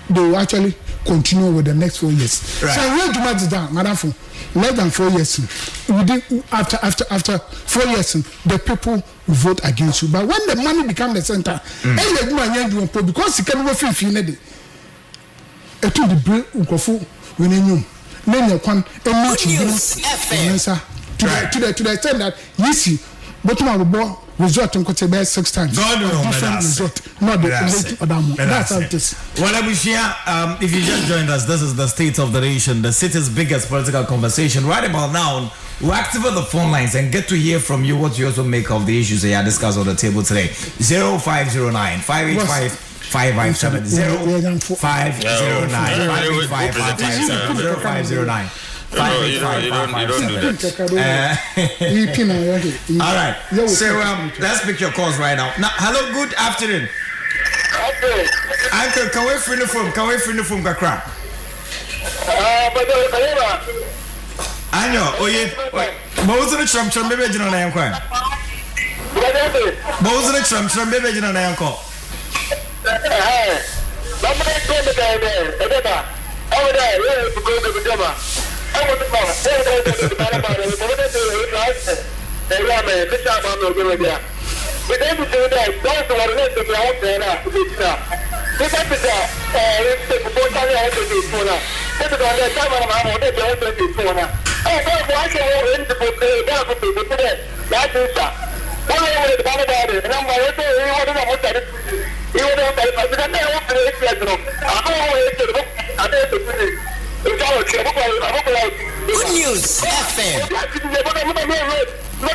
they will actually continue with the next 4 years. Right. So where Juma is down, madam, for less than 4 years. After 4 years, the people will vote against you. But when the money becomes the center, because you can go free, it will be brave. When you name your quan, to the extent that yes, but my boy resort and could say 6 times. God not the other. That's how it is. Well, I wish if you just joined us, this is the state of the nation, the city's biggest political conversation. Right about now, we'll activate the phone lines and get to hear from you what you also make of the issues that are discussed on the table today. 0509 585 557 0509 585 557 0509 You don't do that. All right. So let's pick your calls right now. Hello, good afternoon. Okay. Uncle, can we free the phone? Kakra? Anyo, oye. Mawuzu ni chram bebe jina na yanko. Mawuzu ni chram bebe jina na yanko. Mama ko de de. Edeba. Awo da, ye ko go de jama. Awo de ma. De bala bala. Mo de de right. Ya me, ke cha ma no go dia. We dey do that. Don't let them out there na. This is the proposal I have to do for now. This is the time I'm going to do for now. Oh, why can't we win the book? That is that. Why are we about it? And I'm going to say, you want to know what that is? You want to know that I don't want to explain to them. I'm going to do it. I'm going to do it. Good news, FM. Let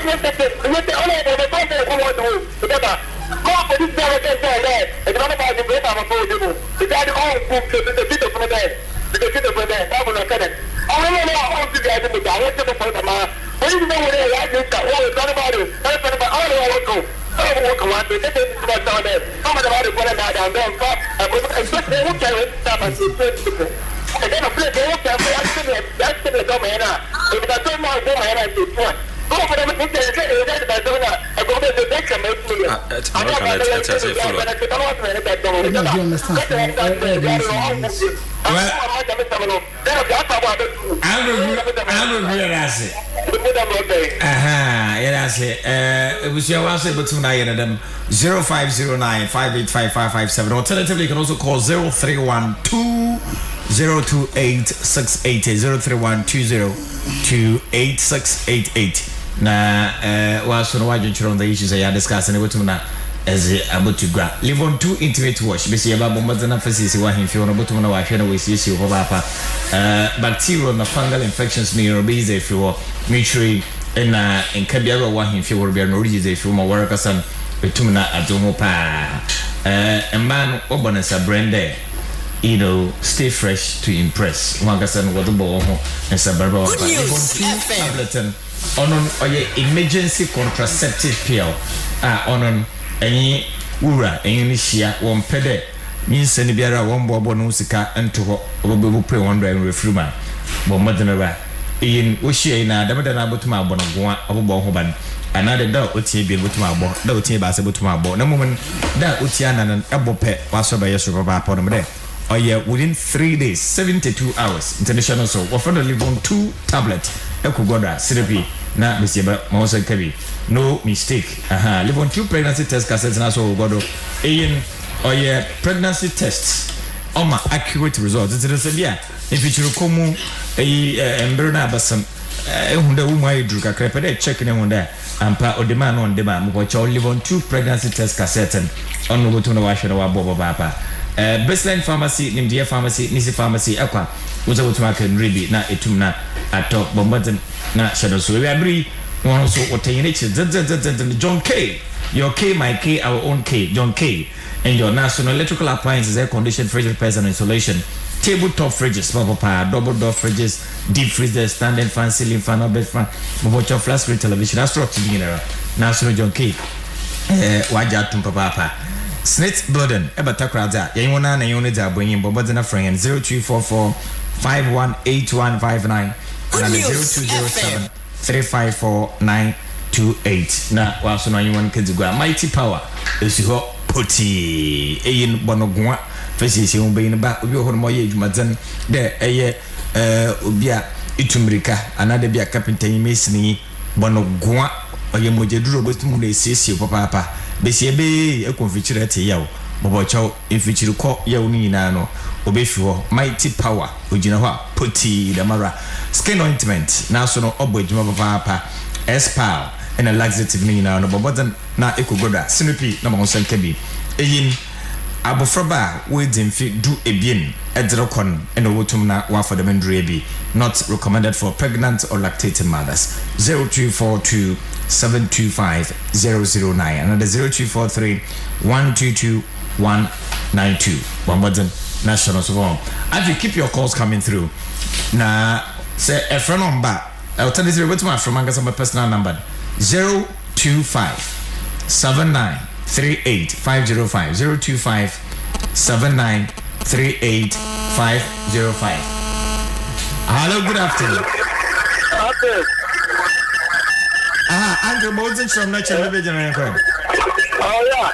me take it. Let me only the together. Go for this guy there. It's not about the great I'm going to do. The guy all the people from there. The people from there. I'm going to get it. I don't know how to get it. I want to put the man. When you know what they like, it's not about it. That's about all the way go. I don't walk around. They take it down there. Some of the other people down there. I'm going to put it. Especially who carry it. I'm going to put it. then a place they that's the domain. If I don't know the domain, I do one. Go for them to say that by donor. I go to the next and make me. Alternatively, you can also call 0312 028 031202888. Na whilst on wide on the issues I are discussing with na as about to grab live on 2 intimate wash besi aba bomba na facility wa himfi on about na wa hwe na we sisi ho papa bacterial na fungal infections ni obize if you mutually na nkabiara wa himfi wo bia no regize if you ma work asan betum na adomo pa man obonesa brande you know, stay fresh to impress. Magasan what the ball and suburban tableton on emergency contraceptive pill. On any ura, any shia, one pede means any biara, one bobo nusika, and to what pray one day refruma. But mother in Ushia, Damadan Abutuma Bonagua, Abuboban. Another dog would be able to my board, though tea bassable to my board. No woman that Utiana and Abope was by your super upon there. Oh yeah, within 3 days, 72 hours, international so. What for the live on 2 tablets? Ekugoda, Sirapi, na Mr. Mausa Kabi. No mistake. Live on 2 pregnancy test cassettes and also Godo. Oh yeah, pregnancy tests. My accurate results. It's a severe. If you come, Emberna Bassam, Hunda Umay Druka Crepede, checking on there, and part of demand on demand, which all live on 2 pregnancy test cassettes and on the Wutuna Washana Boba Papa. Baseline pharmacy, Nimdia pharmacy, Nisi pharmacy, Aqua, was able to make a ribi, na etumna, at top, bombarded, na shadow. So we agree, one also obtain it. John K. Your K, my K, our own K, John K. And your national electrical appliances, air conditioned fridge repairs and installation, tabletop fridges, power, double door fridges, deep freezers, standing fan, ceiling fan, bed fan, watch your flat screen television, that's what to be National John K. Wajatum papa. Snitz burden eba takraza yayona na yone za bwenyin bobo na friend 0244 518159 and 0207 354 na waso na yone kedzigwa mighty power esi ho poti eyin bonogwa fesisi umbe ba obi ho mo ye adwumaden de eye obi a itumrika anade bia carpenter masoni bonogwa oye mojeduro botumu na esiesie papa besiebe ekonfichire te yawo bobocho infichire ko yawo ni nyina no obefi ho mighty power ogina ho poti damara skin ointment na so no obodjuma papa espal and a laxative ni nyina no bobodan na ekogoda sinopi na mo nsan kabi eyin abofraba wedding fi do ebien edrokon and wotum na wa for the mendre bi not recommended for pregnant or lactating mothers 0242 725-009 another 0243-122-192 one button national so on. As you keep your calls coming through na say a friend number alternative what's my from my personal number 025-7938-505 025-7938-505. Hello, good afternoon. Uncle Moses from Nature Television. Oh, yeah.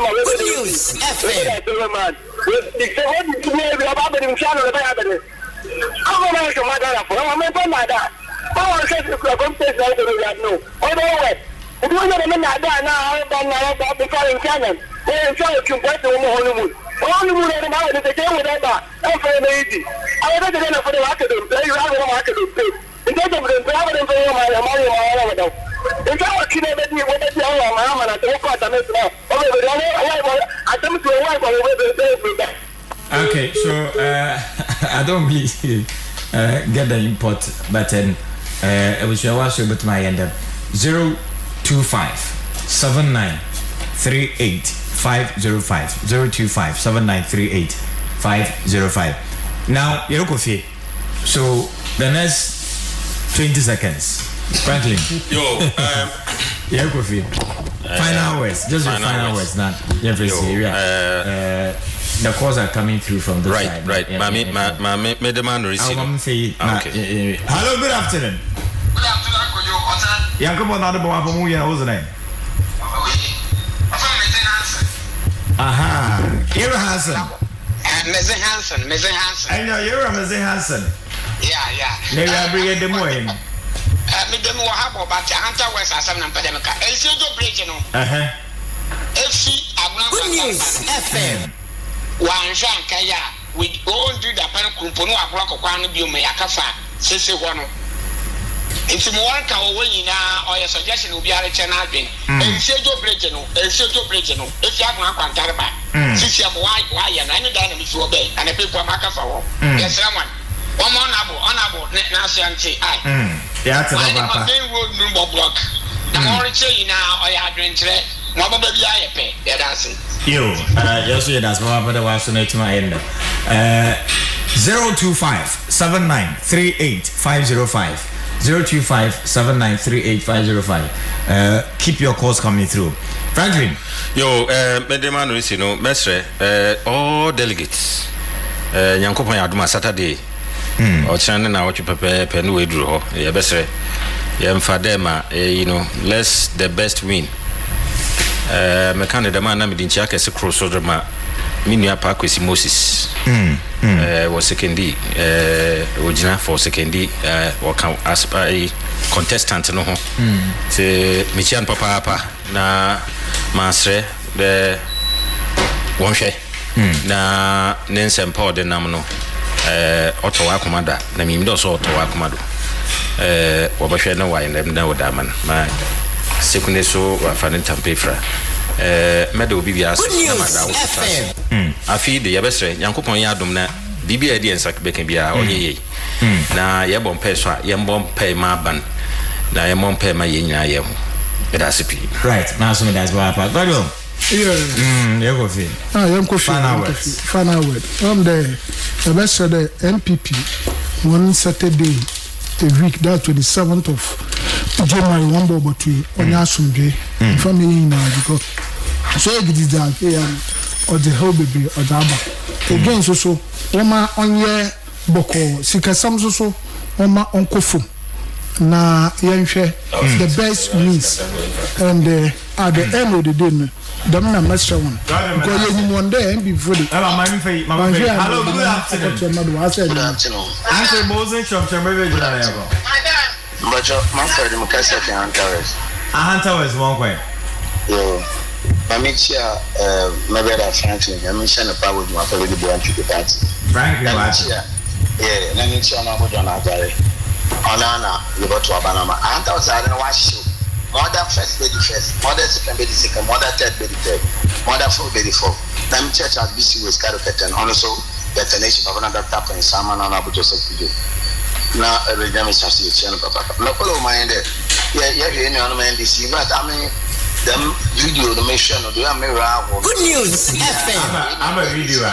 Goodnews FM. Only one of them out of the game with that. I'm very easy. I was going to for the academy. They have a market. It doesn't have them for my money. If I was kidding with me, what is your mom and I don't quite understand. I come to a wife with that. Okay, so I don't really get the import, but it was your watch with my end up 025-7938-505 025-7938-505. Now you're okay. So the next 20 seconds, Franklin. Yo, you're okay. Final words, just your final words, not every the calls are coming through from the side. Right. My demand receive. Okay. Hello, good afternoon. Good afternoon, Kojo. Yakubu Nadabu Apamuya, what's the name? Aha, you're Hansen. Mr. Hansen. I know you're a Mr. Hansen. Yeah. Maybe I bring it the morning. Me dem wo ha bo ba ta Hunter West asem na mpedem ka. Elsejo bridge no. Efi Goodnews FM. Wan hwa nka ya we won't do that pan kumpo no akwa kokwa no bi o me yakafa sese ho no. Nti mo wan ka wo nyina o ye suggestion obi are che na adwen. Elsejo bridge no. Efi agwa kwantare ba. Sisi am wa ya na ni da na mi fi obe and the people makafa wo. Yes someone. Honorable, Nancy, yeah, that's a main road number block. I'm already saying now, I had been today. Mama baby, I pay. Yeah, that's it. Yes, that's what I'm going to to my end. 025-7938-505. 025-7938-505. Keep your calls coming through. Franklin. Medemano is, Mestre, all delegates. Yankopa Yaduma Saturday. Or China now what you prepare Penway draw. Yeah, best Fadema, let's the best win. Mekane the man named in Chaka as a crossover ma Minia Park with Moses. Was second D, original for second D, or count as a contestant. No, say Michian Papa na Masre the one share. Na Nensen Paul de Namno. Ottawa Commander, Namim Ottawa Commando. Wabashana wine, them now, Daman. My second so Fanny Tampefra. Meadow Bibias. I feed the Yabestre, Yankopon Yadumna, BBA and Sakbekabia, or ye. Na Yabon Peswa, Yambon pay my ban. Na Yamon pay my yin. Right, now some of that's what I got. Final word. The best of the MPP, one Saturday a week, that 27th of January, one bob between on Yasumbe, family now, because so it is that or the whole baby or Daba. Again, so, Oma on ye Boko, Sika Samso, Oma on Kofu. Na yenhwe the best means and at the end of the day Domina master one because you one day before the hello good afternoon Answer Moses from Chambere but my friend Mukasa can Hunter was one way yo Mamichia maybe that Franklin Mamichia na power with my family branch to the party Franklin yeah Mamichia na go down agare Onana, you go to Abanama. And I was I don't watch you. Mother first, baby first. Mother second, baby second. Mother third, baby third. Mother fourth, baby fourth. Time church at BC was Caracatan. Also, the nation of another tap and Saman on Abu Joseph. Now, every time it's just a channel, Papa. No, follow my end. Yeah, you know, man, this is but I mean, them video, the mission, or the mirror. Goodnews FM. I'm a video.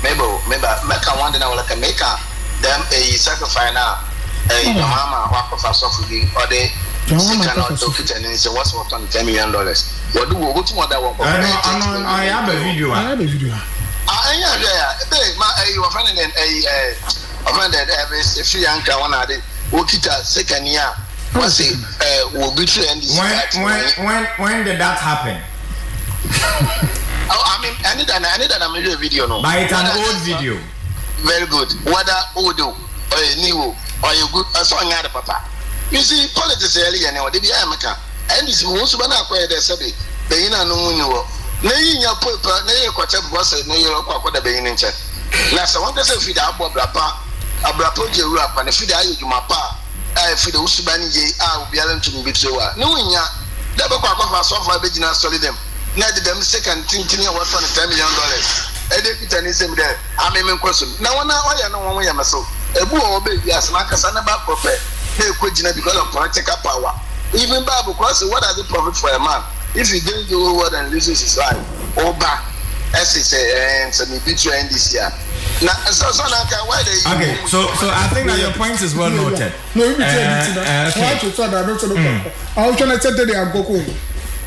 Maybe, make a one day, like a maker. Them a sacrifice now. Your mama walk off a soft or they cannot talk it and say what's worth on $10 million. What do we go to mother? I have a video. I you are finding a friend that a free anchor one at it. Work it at second year. What's it? Will be true. When did that happen? I mean, I need a video. No, but it's an old video. Very good. Whether old or new. Or you good as on other papa. You see, politics earlier and they be America. And this was when I acquired the Sabi. They in a no. Nay, your paper, nay, your quarter was a nay, your quarter being in check. Last I want to say, feed a brapa, a brapo, you rap, and if you die, you my pa. I feed the Usubani, I will be able to be so. Knowing ya, double papa for software business, solid them. Neither them second thinking was on $10 million. I didn't is him there. I'm in question. Now, I know one way I'm so. A boy obey as Makasana Bakope, they quit because of political power. Even Bible cross, what does it profit for a man if he gains the whole world and loses his life? Or back, as he say, and some betray this year. Now, why they okay, so I think that your point is well noted. No, you tell me that. Why you thought that? I was trying to tell you I'm going.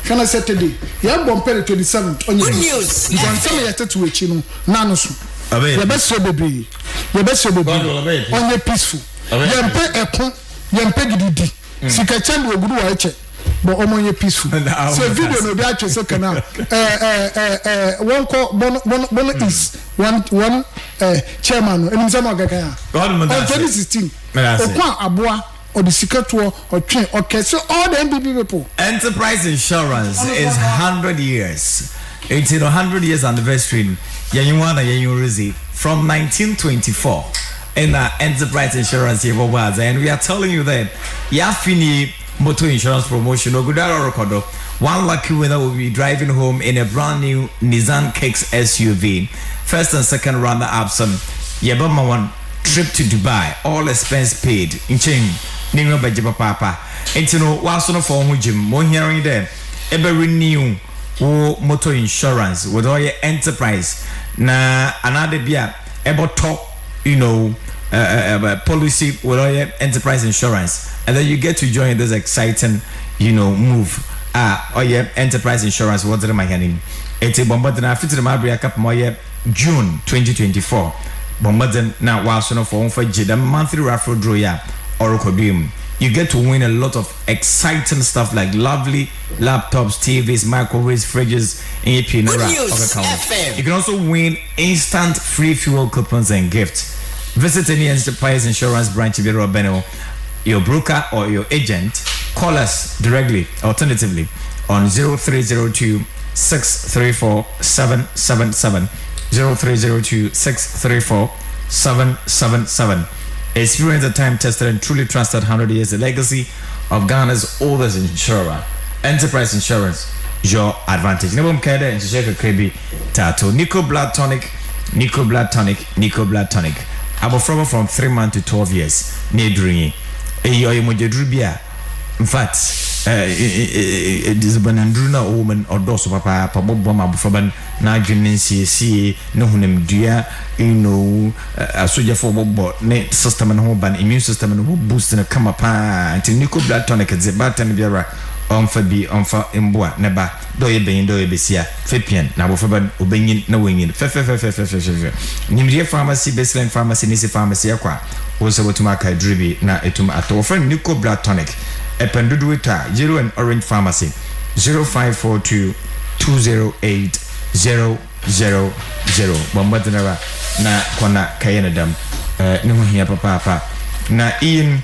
Can I say today? Yeah, bomb 27th on your news. You can tell me at to which you know, Nanos. Your best so baby. Your best so baby. On your peaceful. Yampe Epon, Yampe Didi. Sika Chan will go to check. But on your peaceful. So video no be actually so can one call one is one chairman and some Gagaya. On 2016. Okwa Abua. Or the secret or train. Okay, so all the MBB people. Enterprise Insurance is 100 years. It's 100 years anniversary. From 1924 in Enterprise Insurance and we are telling you that Yafini Motor Insurance Promotion Ogudaro Rokodo. One lucky winner will be driving home in a brand new Nissan Kicks SUV. First and second runner up some Yabama one trip to Dubai, all expense paid. In chain, Ningo Bajiba Papa. And you know, whilst on the phone with Jim, more hearing there, ever renew motor insurance with all your enterprise. Na another beer, ever talk, you know, policy with all your enterprise insurance. And then you get to join this exciting, you know, move. Or your enterprise insurance, what's the name? It's a bombardment. Fit to the Mabria Cup more June 2024. Bombardment now whilst on the phone for the monthly raffle draw or Dream. You get to win a lot of exciting stuff like lovely laptops, TVs, microwaves, fridges, and your Goodnews. You can also win instant free fuel coupons and gifts. Visit any enterprise insurance branch in Beno, your broker or your agent. Call us directly, alternatively, on 0302 634 777. 0302 634 777. Experience a time tested and truly trusted 100 years the legacy of Ghana's oldest insurer. Enterprise Insurance, your advantage. Nebum Kede and Sheka Krebi Tato. Nico Blood Tonic. Abo from 3 months to 12 years. Nedringi. In fact, this banandruna woman or dos papa bomba from Nigerian CC, no hunem dear, you know, a soldier for bob, system and home ban immune system and who boost in a come upon until Nico Blood Tonic at the Barton Biara on for be on for imboa, never do ye being do ye besia, Fipian, now for ban obeying no winging, Nimia pharmacy, baseline pharmacy, Nisi pharmacy, aqua, also to mark a dribi, na etum at offer Nico Blood Tonic. Ependuduita, Zero and Orange Pharmacy 0542 208 000. Bombadanara na kwana kayenadam. No here papa. Na Ian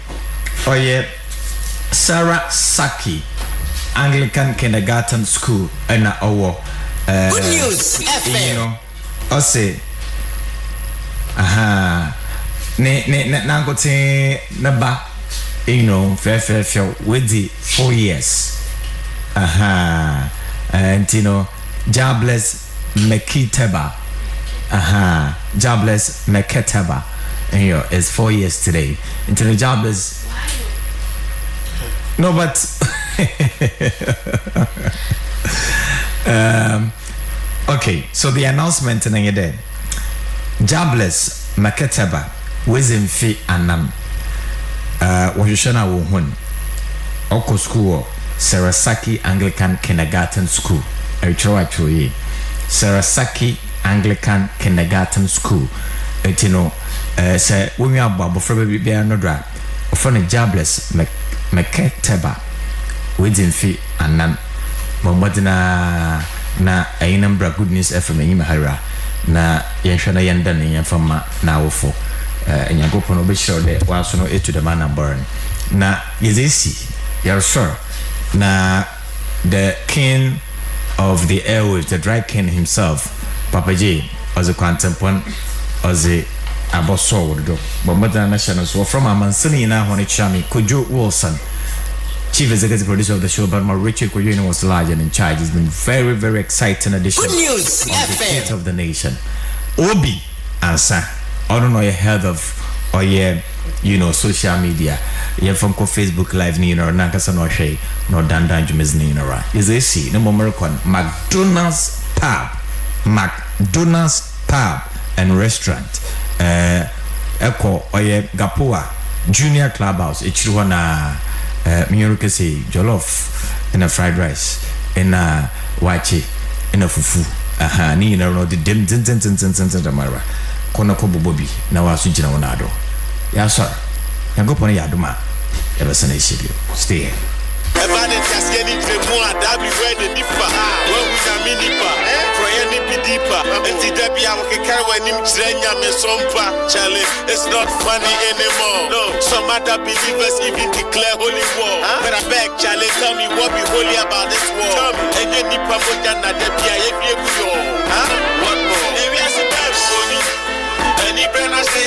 Oye Sarah Saki Anglican Kindergarten School and na owo. Goodnews FM. You know, I say, aha, na ngote na ba. You know, fair with the 4 years. And you know, jobless Mekiteba. Jobless Meketeba. And you know, it's 4 years today. Into the jobless. No, but okay, so the announcement in your day. Jobless Meketeba within fee anam. Washishana wohun Oko School Sarasaki Anglican Kindergarten School actually Sarasaki Anglican Kindergarten School etino say we are babo for baby be anodra for the jobless Meketeba within fee anan bombadina na ainambra Goodnews FM imahara na yenhwana yenda ne yemfama na wofo and you go for no be sure that once no to the man and burn. Na is you're sure. Na the king of the airwaves, the dry king himself, Papa J, as a quantum point, as a abosso would go. But mother nationals were from a mansini in our chami, Kojo Wilson, chief executive producer of the show, but more Richard Kojo was large and in charge. It's been very, very exciting addition of Goodnews the state of the nation. Obi answer. I don't know you heard of or yeah, you know, social media. Yeah, from Facebook Live ni or Nakasa no Shay, no Dandan Jumis ni right. Is a see no more McDonald's pub and restaurant. Echo or yeah, Gapua Junior Clubhouse. It's one Miyurukasi jollof and a fried rice. ena wache ena fufu aha ni na no de dem ten mara kona ko bobobi na waso gina wona ado ya so yankopon ya adoma e be sana ishibio stay here Everybody just getting to more that be where the deeper when we are minipa for any deeper and the debi I can carry when him trenya me sompa Charlie it's not funny anymore no some other believers even declare holy war but I beg Charlie tell me what be holy about this war and you nipa mo jana debi I what more maybe I say any brand I say